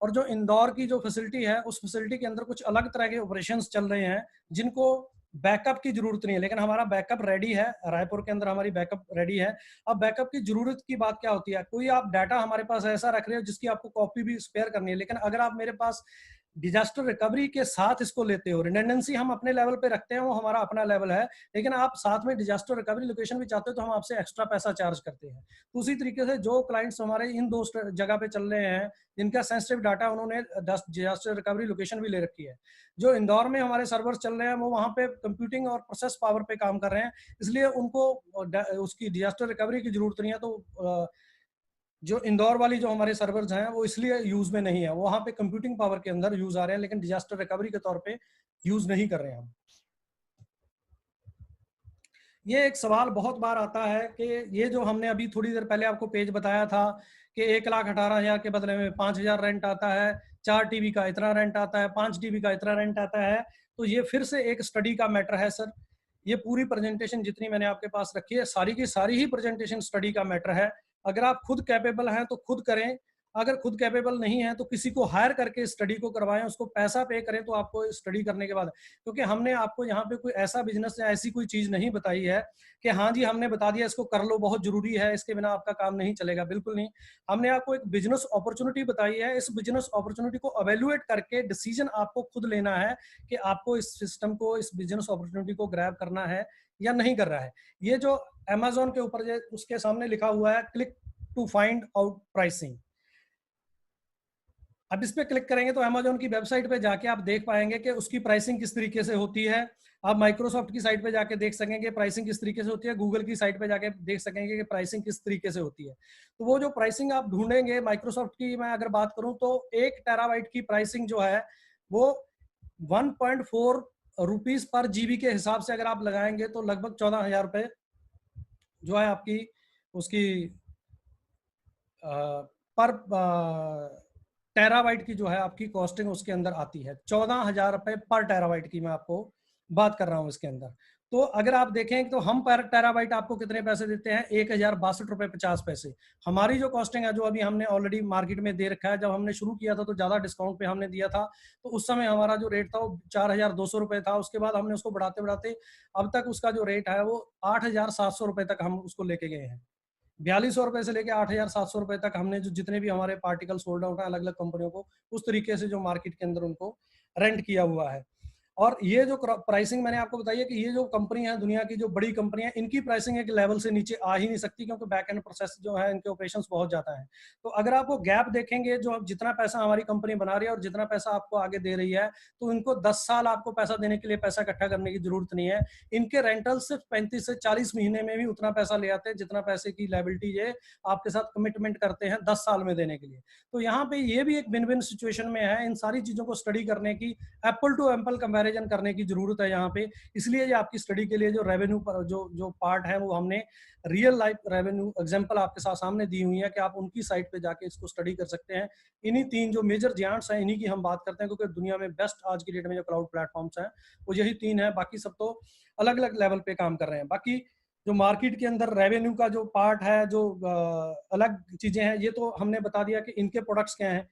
और जो इंदौर की जो फैसिलिटी है, उस फैसिलिटी के अंदर कुछ अलग तरह के ऑपरेशंस चल रहे हैं जिनको बैकअप की जरूरत नहीं है, लेकिन हमारा बैकअप रेडी है। रायपुर के अंदर हमारी बैकअप रेडी है। अब बैकअप की जरूरत की बात क्या होती है, कोई आप डाटा हमारे पास ऐसा रख रहे हो जिसकी आपको कॉपी भी स्पेयर करनी है, लेकिन अगर आप मेरे पास डिजास्टर रिकवरी के साथ इसको लेते हो, रिडेंडेंसी हम अपने लेवल पे रखते हैं, वो हमारा अपना लेवल है, लेकिन आप साथ में डिजास्टर रिकवरी लोकेशन भी चाहते हो तो हम आपसे एक्स्ट्रा पैसा चार्ज करते हैं। तो उसी तरीके से जो क्लाइंट्स हमारे इन 2 जगह पे चल रहे हैं, जिनका सेंसिटिव डाटा, उन्होंने डिजास्टर रिकवरी लोकेशन भी ले रखी है। जो इंदौर में हमारे सर्वर्स चल रहे हैं, वो वहाँ पे कंप्यूटिंग और प्रोसेस पावर पे काम कर रहे हैं, इसलिए उनको उसकी डिजास्टर रिकवरी की जरूरत नहीं है। तो जो इंदौर वाली जो हमारे सर्वर्स हैं, वो इसलिए यूज में नहीं है, वहां पे कंप्यूटिंग पावर के अंदर यूज आ रहे हैं, लेकिन डिजास्टर रिकवरी के तौर पे यूज नहीं कर रहे हैं हम। ये एक सवाल बहुत बार आता है कि ये जो हमने अभी थोड़ी देर पहले आपको पेज बताया था कि 1,18,000 के बदले में 5,000 रेंट आता है, 4 टीबी का इतना रेंट आता है, 5 टीबी का इतना रेंट आता है, तो ये फिर से एक स्टडी का मैटर है सर। ये पूरी प्रेजेंटेशन जितनी मैंने आपके पास रखी है, सारी की सारी ही प्रेजेंटेशन स्टडी का मैटर है। अगर आप खुद कैपेबल हैं तो खुद करें, अगर खुद कैपेबल नहीं है तो किसी को हायर करके स्टडी को करवाएं, उसको पैसा पे करें तो आपको स्टडी करने के बाद। क्योंकि हमने आपको यहाँ पे कोई ऐसा बिजनेस या ऐसी कोई चीज नहीं बताई है कि हाँ जी हमने बता दिया इसको कर लो, बहुत जरूरी है, इसके बिना आपका काम नहीं चलेगा, बिल्कुल नहीं। हमने आपको एक बिजनेस अपॉर्चुनिटी बताई है। इस बिजनेस अपॉर्चुनिटी को एवेल्युएट करके डिसीजन आपको खुद लेना है कि आपको इस सिस्टम को, इस बिजनेस अपॉर्चुनिटी को ग्रैब करना है या नहीं कर रहा है। ये जो अमेजोन के ऊपर उसके सामने लिखा हुआ है click to find out pricing, अब इस पे क्लिक करेंगे तो अमेजोन की वेबसाइट पे जाके आप देख पाएंगे कि उसकी प्राइसिंग किस तरीके से होती है। आप माइक्रोसॉफ्ट की साइट पे जाके देख सकेंगे प्राइसिंग किस तरीके से होती है, गूगल की साइट पे जाके देख सकेंगे कि प्राइसिंग किस तरीके से होती है। तो वो जो प्राइसिंग आप ढूंढेंगे माइक्रोसॉफ्ट की, मैं अगर बात करूं तो 1 टेराबाइट की प्राइसिंग जो है वो 1.4 रुपीज पर जीबी के हिसाब से अगर आप लगाएंगे तो लगभग 14,000 रुपये जो है आपकी उसकी पर टेराबाइट की जो है आपकी कॉस्टिंग उसके अंदर आती है। 14,000 रुपये पर टेराबाइट की मैं आपको बात कर रहा हूँ इसके अंदर। तो अगर आप देखें तो हम पर टेराबाइट आपको कितने पैसे देते हैं, 1,062 रुपये 50 पैसे। हमारी जो कॉस्टिंग है, जो अभी हमने ऑलरेडी मार्केट में दे रखा है, जब हमने शुरू किया था तो ज़्यादा डिस्काउंट पे हमने दिया था, तो उस समय हमारा जो रेट था वो 4,200 रुपये था। उसके बाद हमने उसको बढ़ाते बढ़ाते अब तक उसका जो रेट है वो 8,700 रुपये तक हम उसको लेके गए हैं। 4,200 रुपये से लेकर 8,700 रुपये तक हमने जो जितने भी हमारे पार्टिकल सोल्ड आउट है अलग अलग कंपनियों को, उस तरीके से जो मार्केट के अंदर उनको रेंट किया हुआ है। और ये जो प्राइसिंग मैंने आपको बताई है कि ये जो कंपनी है, दुनिया की जो बड़ी कंपनी है, इनकी प्राइसिंग एक लेवल से नीचे आ ही नहीं सकती, क्योंकि बैक एंड प्रोसेस जो है इनके ऑपरेशंस बहुत ज्यादा है। तो अगर आप वो गैप देखेंगे, जो जितना पैसा हमारी कंपनी बना रही है और जितना पैसा आपको आगे दे रही है, तो इनको 10 साल आपको पैसा देने के लिए पैसा इकट्ठा करने की जरूरत नहीं है। इनके रेंटल सिर्फ 35 से 40 महीने में भी उतना पैसा ले आते हैं जितना पैसे की लायबिलिटी ये आपके साथ कमिटमेंट करते हैं 10 साल में देने के लिए। तो यहाँ पे ये भी एक विन विन सिचुएशन में है। इन सारी चीजों को स्टडी करने की, एप्पल टू एप्पल कंपैरिजन करने की जरूरत है यहाँ पे। इसलिए ये आपकी स्टडी के लिए जो रेवेन्यू जो जो पार्ट है वो हमने रियल लाइफ रेवेन्यू एग्जांपल आपके साथ सामने दी हुई है कि आप उनकी साइट पे जाके इसको स्टडी कर सकते हैं। इन्हीं 3 जो मेजर जायंट्स हैं इन्हीं की हम बात करते हैं, क्योंकि दुनिया में बेस्ट आज की डेट में जो क्लाउड प्लेटफॉर्म्स हैं वो यही 3 है। बाकी सब तो अलग अलग लेवल पे काम कर रहे हैं। बाकी जो मार्केट के अंदर रेवेन्यू का जो पार्ट है, जो अलग चीजें हैं, ये तो हमने बता दिया कि इनके प्रोडक्ट्स क्या हैं।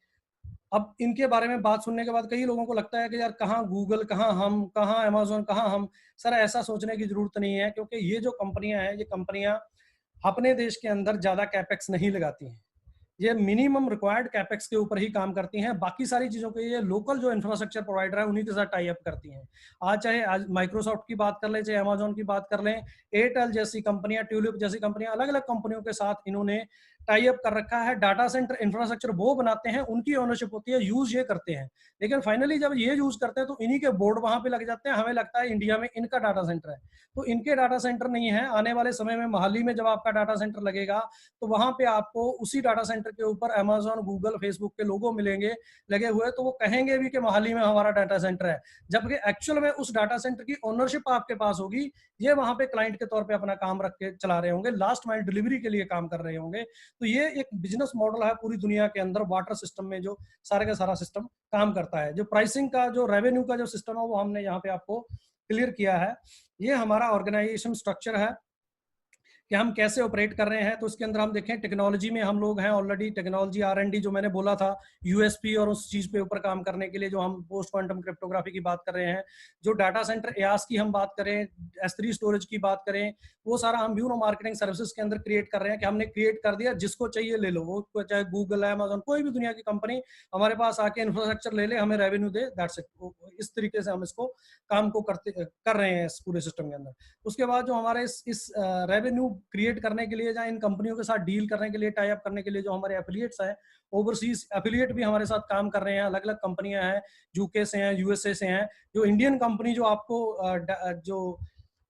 अब इनके बारे में बात सुनने के बाद कई लोगों को लगता है कि यार कहाँ गूगल, कहाँ हम, कहाँ अमेजोन, कहाँ हम। सर ऐसा सोचने की जरूरत नहीं है, क्योंकि ये जो कंपनियां हैं, ये कंपनियां अपने देश के अंदर ज्यादा कैपेक्स नहीं लगाती हैं। ये मिनिमम रिक्वायर्ड कैपेक्स के ऊपर ही काम करती हैं। बाकी सारी चीजों के ये लोकल जो इंफ्रास्ट्रक्चर प्रोवाइडर है उन्हीं के साथ टाई अप करती हैं। आज माइक्रोसॉफ्ट की बात कर लें, चाहे अमेजोन की बात कर लें, एयरटेल जैसी कंपनियां, ट्यूलिप जैसी कंपनियां, अलग अलग कंपनियों के साथ इन्होंने टाई अप कर रखा है। डाटा सेंटर इंफ्रास्ट्रक्चर वो बनाते हैं, उनकी ओनरशिप होती है, यूज ये करते हैं। लेकिन फाइनली जब ये यूज करते हैं तो इन्हीं के बोर्ड वहां पे लग जाते हैं। हमें लगता है इंडिया में इनका डाटा सेंटर है, तो इनके डाटा सेंटर नहीं है। आने वाले समय में मोहाली में जब आपका डाटा सेंटर लगेगा तो वहां पे आपको उसी डाटा सेंटर के ऊपर अमेजोन, गूगल, फेसबुक के लोगो मिलेंगे लगे हुए, तो वो कहेंगे भी कि मोहाली में हमारा डाटा सेंटर है, जबकि एक्चुअल में उस डाटा सेंटर की ओनरशिप आपके पास होगी। ये वहां पे क्लाइंट के तौर पे अपना काम रख के चला रहे होंगे, लास्ट माइल डिलीवरी के लिए काम कर रहे होंगे। तो ये एक बिजनेस मॉडल है पूरी दुनिया के अंदर वाटर सिस्टम में, जो सारे का सारा सिस्टम काम करता है। जो प्राइसिंग का, जो रेवेन्यू का जो सिस्टम है वो हमने यहाँ पे आपको क्लियर किया है। ये हमारा ऑर्गेनाइजेशन स्ट्रक्चर है कि हम कैसे ऑपरेट कर रहे हैं। तो इसके अंदर हम देखें, टेक्नोलॉजी में हम लोग हैं ऑलरेडी। टेक्नोलॉजी R&D जो मैंने बोला था, यूएसपी और उस चीज पे ऊपर काम करने के लिए जो हम पोस्ट क्वांटम क्रिप्टोग्राफी की बात कर रहे हैं, जो डाटा सेंटर एयास की हम बात करें, S3 स्टोरेज की बात करें, वो सारा हम ब्यूरो मार्केटिंग सर्विसेज के अंदर क्रिएट कर रहे हैं कि हमने क्रिएट कर दिया, जिसको चाहिए ले लो। वो चाहे गूगल है, अमेजोन, कोई भी दुनिया की कंपनी हमारे पास आके इंफ्रास्ट्रक्चर ले ले, हमें रेवेन्यू दे, दैट्स इट। इस तरीके से हम इसको काम को कर रहे हैं इस पूरे सिस्टम के अंदर। उसके बाद जो हमारे इस रेवेन्यू क्रिएट करने के लिए, या इन कंपनियों के साथ डील करने के लिए, टाई अप करने के लिए, जो हमारे एफिलिएट्स हैं, ओवरसीज एफिलिएट भी हमारे साथ काम कर रहे हैं। अलग अलग कंपनियां हैं, यूके से हैं, यूएसए से हैं। जो इंडियन कंपनी जो आपको जो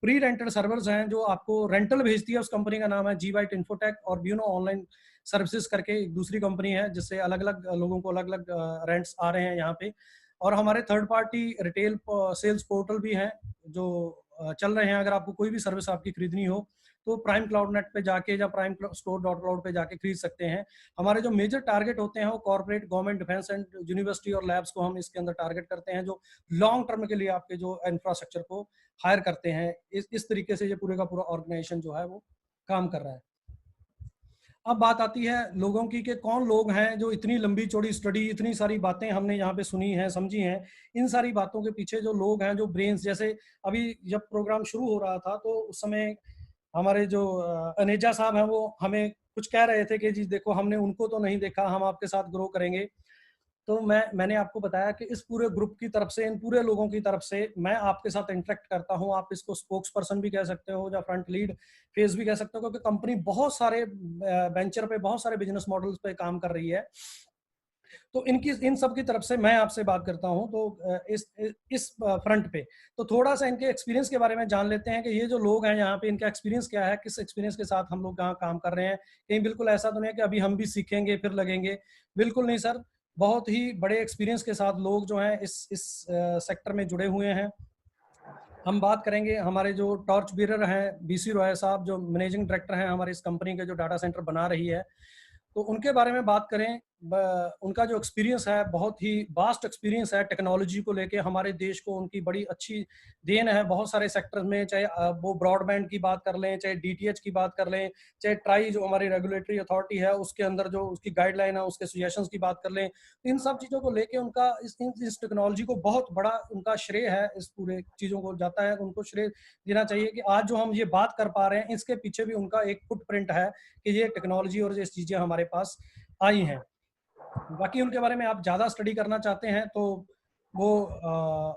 प्री रेंटेड सर्वर्स हैं, जो आपको रेंटल भेजती है, उस कंपनी का नाम है जीवाइट इन्फोटेक, और ब्यूनो ऑनलाइन सर्विसेज करके एक दूसरी कंपनी है, जिससे अलग अलग लोगों को अलग अलग रेंट्स आ रहे हैं यहाँ पे। और हमारे third party retail sales portal भी हैं जो चल रहे हैं। अगर आपको कोई भी सर्विस आपकी खरीदनी हो तो प्राइम क्लाउड नेट पे जाके या प्राइम स्टोर डॉट क्लाउड पे जाके खरीद सकते हैं। हमारे जो मेजर टारगेट होते हैं वो corporate, government, defence and university और लैब्स को हम इसके अंदर टारगेट करते हैं, जो लॉन्ग टर्म के लिए आपके जो इंफ्रास्ट्रक्चर को हायर करते हैं। इस तरीके से ये पूरे का पूरा ऑर्गेनाइजेशन जो है वो काम कर रहा है। अब बात आती है लोगों की कि कौन लोग हैं जो इतनी लंबी चौड़ी स्टडी, इतनी सारी बातें हमने यहाँ पे सुनी हैं, समझी हैं। इन सारी बातों के पीछे जो लोग हैं, जो ब्रेन्स, जैसे अभी जब प्रोग्राम शुरू हो रहा था तो उस समय हमारे जो अनेजा साहब हैं वो हमें कुछ कह रहे थे कि जी देखो, हमने उनको तो नहीं देखा, हम आपके साथ ग्रो करेंगे। तो मैंने आपको बताया कि इस पूरे ग्रुप की तरफ से, इन पूरे लोगों की तरफ से मैं आपके साथ इंटरेक्ट करता हूं। आप इसको स्पोक्स पर्सन भी कह सकते हो या फ्रंट लीड फेस भी कह सकते हो, क्योंकि कंपनी बहुत सारे वेंचर पे, बहुत सारे बिजनेस मॉडल्स पे काम कर रही है। तो इन सब की तरफ से मैं आपसे बात करता हूं। तो इस फ्रंट पे तो थोड़ा सा इनके एक्सपीरियंस के बारे में जान लेते हैं कि ये जो लोग हैं यहाँ पे, इनका एक्सपीरियंस क्या है, किस एक्सपीरियंस के साथ हम लोग यहाँ काम कर रहे हैं। कहीं बिल्कुल ऐसा तो नहीं है कि अभी हम भी सीखेंगे फिर लगेंगे, बिल्कुल नहीं सर। बहुत ही बड़े एक्सपीरियंस के साथ लोग जो हैं इस सेक्टर में जुड़े हुए हैं। हम बात करेंगे हमारे जो टॉर्च बीरर हैं, बीसी रॉय साहब, जो मैनेजिंग डायरेक्टर हैं हमारे इस कंपनी के, जो डाटा सेंटर बना रही है। तो उनके बारे में बात करें, उनका जो एक्सपीरियंस है, बहुत ही वास्ट एक्सपीरियंस है टेक्नोलॉजी को लेके। हमारे देश को उनकी बड़ी अच्छी देन है बहुत सारे सेक्टर्स में, चाहे वो ब्रॉडबैंड की बात कर लें, चाहे डीटीएच की बात कर लें, चाहे ट्राई जो हमारी रेगुलेटरी अथॉरिटी है उसके अंदर जो उसकी गाइडलाइन है, उसके सजेशंस की बात कर लें। इन सब चीज़ों को लेके उनका इस टेक्नोलॉजी को बहुत बड़ा उनका श्रेय है, इस पूरे चीज़ों को जाता है, उनको श्रेय देना चाहिए कि आज जो हम ये बात कर पा रहे हैं, इसके पीछे भी उनका एक फुटप्रिंट है कि ये टेक्नोलॉजी और ये चीज़ें हमारे पास आई हैं। बाकी उनके बारे में आप ज़्यादा स्टडी करना चाहते हैं तो वो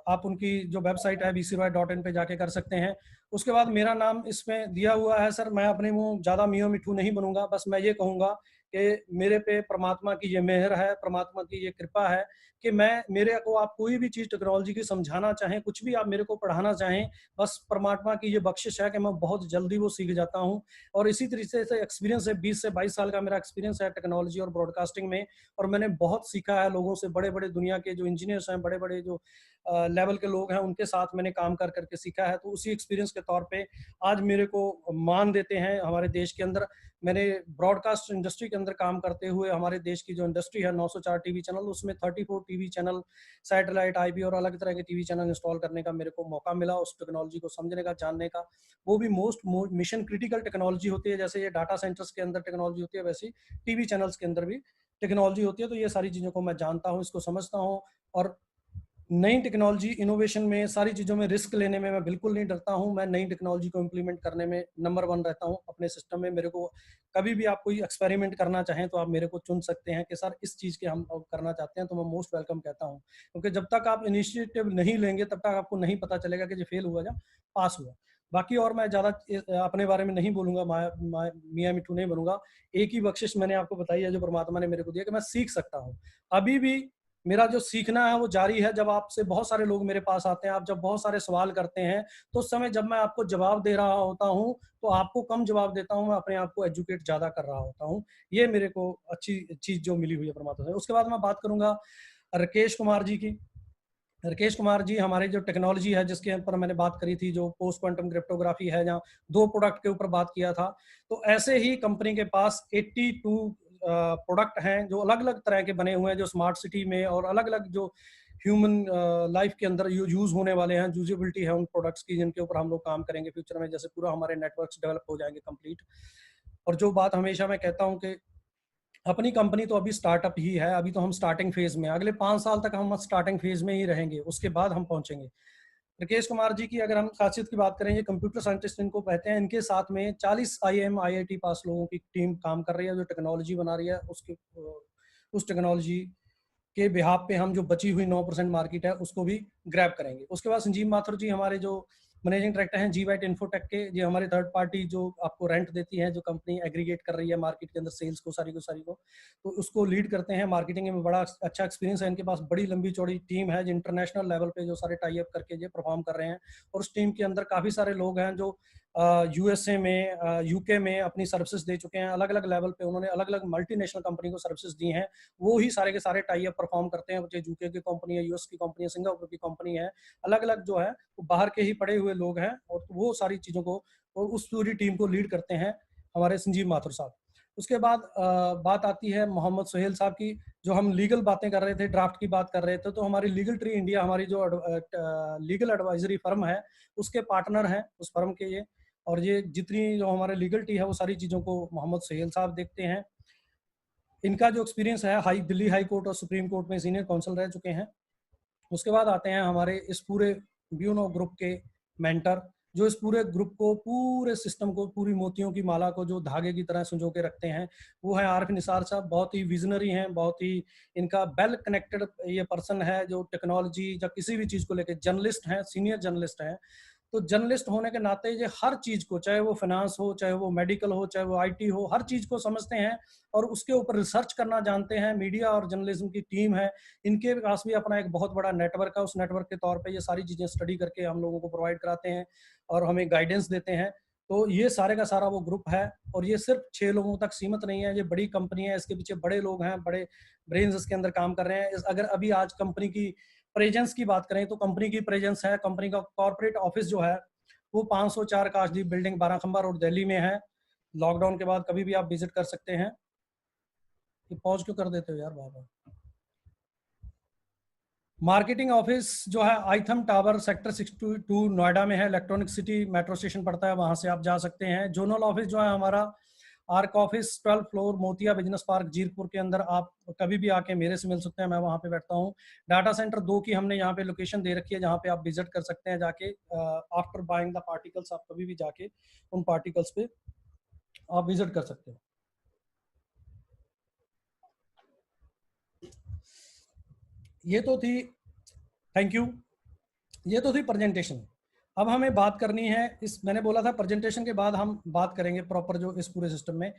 आप उनकी जो वेबसाइट है bcroy.in पे जाके कर सकते हैं। उसके बाद मेरा नाम इसमें दिया हुआ है सर, मैं अपने मुंह ज़्यादा मियाँ मिट्ठू नहीं बनूंगा, बस मैं ये कहूँगा कि मेरे पे परमात्मा की ये मेहर है, परमात्मा की ये कृपा है कि मेरे को आप कोई भी चीज़ टेक्नोलॉजी की समझाना चाहें, कुछ भी आप मेरे को पढ़ाना चाहें, बस परमात्मा की ये बख्शिश है कि मैं बहुत जल्दी वो सीख जाता हूँ। और इसी तरीके से एक्सपीरियंस है, 20 से 22 साल का मेरा एक्सपीरियंस है टेक्नोलॉजी और ब्रॉडकास्टिंग में, और मैंने बहुत सीखा है लोगों से, बड़े बड़े दुनिया के जो इंजीनियर्स हैं, बड़े बड़े जो लेवल के लोग हैं, उनके साथ मैंने काम कर करके सीखा है। तो उसी एक्सपीरियंस के तौर पे आज मेरे को मान देते हैं हमारे देश के अंदर। मैंने ब्रॉडकास्ट इंडस्ट्री के अंदर काम करते हुए हमारे देश की जो इंडस्ट्री है 904 टीवी चैनल, उसमें 34 टीवी चैनल, सैटेलाइट, आईपी और अलग तरह के टीवी चैनल इंस्टॉल करने का मेरे को मौका मिला, उस टेक्नोलॉजी को समझने का, जानने का। वो भी मोस्ट मिशन क्रिटिकल टेक्नोलॉजी होती है, जैसे ये डाटा सेंटर्स के अंदर टेक्नोलॉजी होती है, वैसी टीवी चैनल्स के अंदर भी टेक्नोलॉजी होती है। तो ये सारी चीज़ों को मैं जानता हूँ, इसको समझता हूँ। और नई टेक्नोलॉजी इनोवेशन में, सारी चीज़ों में रिस्क लेने में मैं बिल्कुल नहीं डरता हूँ। मैं नई टेक्नोलॉजी को इम्प्लीमेंट करने में नंबर 1 रहता हूँ अपने सिस्टम में। मेरे को कभी भी आप कोई एक्सपेरिमेंट करना चाहें तो आप मेरे को चुन सकते हैं कि सर इस चीज़ के हम करना चाहते हैं, तो मैं मोस्ट वेलकम कहता हूँ। क्योंकि जब तक आप इनिशिएटिव नहीं लेंगे तब तक आपको नहीं पता चलेगा कि ये फेल हुआ या पास हुआ। बाकी और मैं ज़्यादा अपने बारे में नहीं बोलूँगा, मियाँ मिट्ठू नहीं बनूंगा। एक ही बख्शिश मैंने आपको बताई है जो परमात्मा ने मेरे को दिया, कि मैं सीख सकता हूँ। अभी भी मेरा जो सीखना है वो जारी है। जब आपसे बहुत सारे लोग मेरे पास आते हैं, आप जब बहुत सारे सवाल करते हैं, तो उस समय जब मैं आपको जवाब दे रहा होता हूँ तो आपको कम जवाब देता हूँ, मैं अपने आप को एजुकेट ज़्यादा कर रहा होता हूँ। ये मेरे को अच्छी चीज़ जो मिली हुई है परमात्मा से। उसके बाद मैं बात करूँगा राकेश कुमार जी की। राकेश कुमार जी हमारे जो टेक्नोलॉजी है जिसके ऊपर मैंने बात करी थी, जो पोस्ट क्वांटम क्रिप्टोग्राफी है, जहाँ 2 प्रोडक्ट के ऊपर बात किया था, तो ऐसे ही कंपनी के पास 82 प्रोडक्ट हैं जो अलग अलग तरह के बने हुए हैं, जो स्मार्ट सिटी में और अलग अलग जो ह्यूमन लाइफ के अंदर यूज होने वाले हैं, यूजेबिलिटी है उन प्रोडक्ट्स की, जिनके ऊपर हम लोग काम करेंगे फ्यूचर में, जैसे पूरा हमारे नेटवर्क्स डेवलप हो जाएंगे कंप्लीट। और जो बात हमेशा मैं कहता हूँ कि अपनी कंपनी तो अभी स्टार्टअप ही है, अभी तो हम स्टार्टिंग फेज में, अगले 5 साल तक हम स्टार्टिंग फेज में ही रहेंगे, उसके बाद हम पहुंचेंगे। राकेश कुमार जी की अगर हम खासियत की बात करें, ये कंप्यूटर साइंटिस्ट इनको कहते हैं, इनके साथ में 40 आईआईएम आईआईटी पास लोगों की टीम काम कर रही है, जो टेक्नोलॉजी बना रही है। उस टेक्नोलॉजी के बिहाफ पे हम जो बची हुई 9% मार्केट है उसको भी ग्रैब करेंगे। उसके बाद संजीव माथुर जी हमारे जो मैनेजिंग डायरेक्टर हैं जीवाइट इन्फोटेक के, ये हमारे थर्ड पार्टी जो आपको रेंट देती है, जो कंपनी एग्रीगेट कर रही है मार्केट के अंदर सेल्स को, सारी को, तो उसको लीड करते हैं। मार्केटिंग में बड़ा अच्छा एक्सपीरियंस है इनके पास, बड़ी लंबी चौड़ी टीम है जो इंटरनेशनल लेवल पे जो सारे टाई अप करके जो परफॉर्म कर रहे हैं। और उस टीम के अंदर काफ़ी सारे लोग हैं जो यूएसए में, यूके में अपनी सर्विसेज दे चुके हैं, अलग अलग लेवल पे उन्होंने अलग अलग मल्टीनेशनल कंपनी को सर्विसेज दी हैं। वो ही सारे के सारे टाई अप परफॉर्म करते हैं, चाहे यूके की कंपनी है, यूएस की कंपनी है, सिंगापुर की कंपनी है, अलग अलग जो है वो बाहर के ही पड़े हुए लोग हैं, और वो सारी चीज़ों को और उस पूरी टीम को लीड करते हैं हमारे संजीव माथुर साहब। उसके बाद बात आती है मोहम्मद सुहेल साहब की। जो हम लीगल बातें कर रहे थे, ड्राफ्ट की बात कर रहे थे, तो हमारी लीगल ट्री इंडिया, हमारी जो लीगल एडवाइजरी फर्म है, उसके पार्टनर हैं उस फर्म के ये। और ये जितनी जो हमारे लीगल टी है वो सारी चीज़ों को मोहम्मद सुहेल साहब देखते हैं। इनका जो एक्सपीरियंस है, दिल्ली हाई कोर्ट और सुप्रीम कोर्ट में सीनियर काउंसिल रह चुके हैं। उसके बाद आते हैं हमारे इस पूरे ब्यूनो ग्रुप के मेंटर, जो इस पूरे ग्रुप को, पूरे सिस्टम को, पूरी मोतियों की माला को जो धागे की तरह संजो के रखते हैं, वो है आरिफ निसार साहब। बहुत ही विजनरी हैं, बहुत ही इनका वेल कनेक्टेड ये पर्सन है, जो टेक्नोलॉजी या किसी भी चीज़ को लेकर जर्नलिस्ट हैं, सीनियर जर्नलिस्ट हैं। तो जर्नलिस्ट होने के नाते ये हर चीज़ को, चाहे वो फाइनेंस हो, चाहे वो मेडिकल हो, चाहे वो आईटी हो, हर चीज़ को समझते हैं और उसके ऊपर रिसर्च करना जानते हैं। मीडिया और जर्नलिज्म की टीम है, इनके पास भी अपना एक बहुत बड़ा नेटवर्क है। उस नेटवर्क के तौर पे ये सारी चीज़ें स्टडी करके हम लोगों को प्रोवाइड कराते हैं और हमें गाइडेंस देते हैं। तो ये सारे का सारा वो ग्रुप है, और ये सिर्फ 6 लोगों तक सीमित नहीं है, ये बड़ी कंपनी है, इसके पीछे बड़े लोग हैं, बड़े ब्रेन्स इसके अंदर काम कर रहे हैं। अगर अभी आज कंपनी की प्रेजेंस की बात करें, तो कंपनी की प्रेजेंस है, कंपनी का कॉर्पोरेट ऑफिस जो है वो 504 काशदीप बिल्डिंग, 12 खंबा रोड, दिल्ली में है। लॉकडाउन के बाद कभी भी आप विजिट कर सकते हैं। ये पॉज क्यों कर देते हो यार बाबा। मार्केटिंग ऑफिस जो है आइथम टावर सेक्टर 62 नोएडा में है, इलेक्ट्रॉनिक सिटी मेट्रो स्टेशन पड़ता है, वहां से आप जा सकते हैं। जोनल ऑफिस जो है हमारा आर्क ऑफिस 12 फ्लोर मोतिया बिजनेस पार्क जीरपुर के अंदर, आप कभी भी आके मेरे से मिल सकते हैं, मैं वहां पे बैठता हूँ। डाटा सेंटर 2 की हमने यहाँ पे लोकेशन दे रखी है, जहाँ पे आप विजिट कर सकते हैं जाके। आफ्टर बाइंग द पार्टिकल्स, आप कभी भी जाके उन पार्टिकल्स पे आप विजिट कर सकते हैं। ये तो थी। Thank you. ये तो थी प्रेजेंटेशन। अब हमें बात करनी है मैंने बोला था प्रेजेंटेशन के बाद हम बात करेंगे प्रॉपर जो इस पूरे सिस्टम में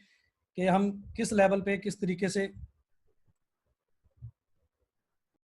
कि हम किस लेवल पे किस तरीके से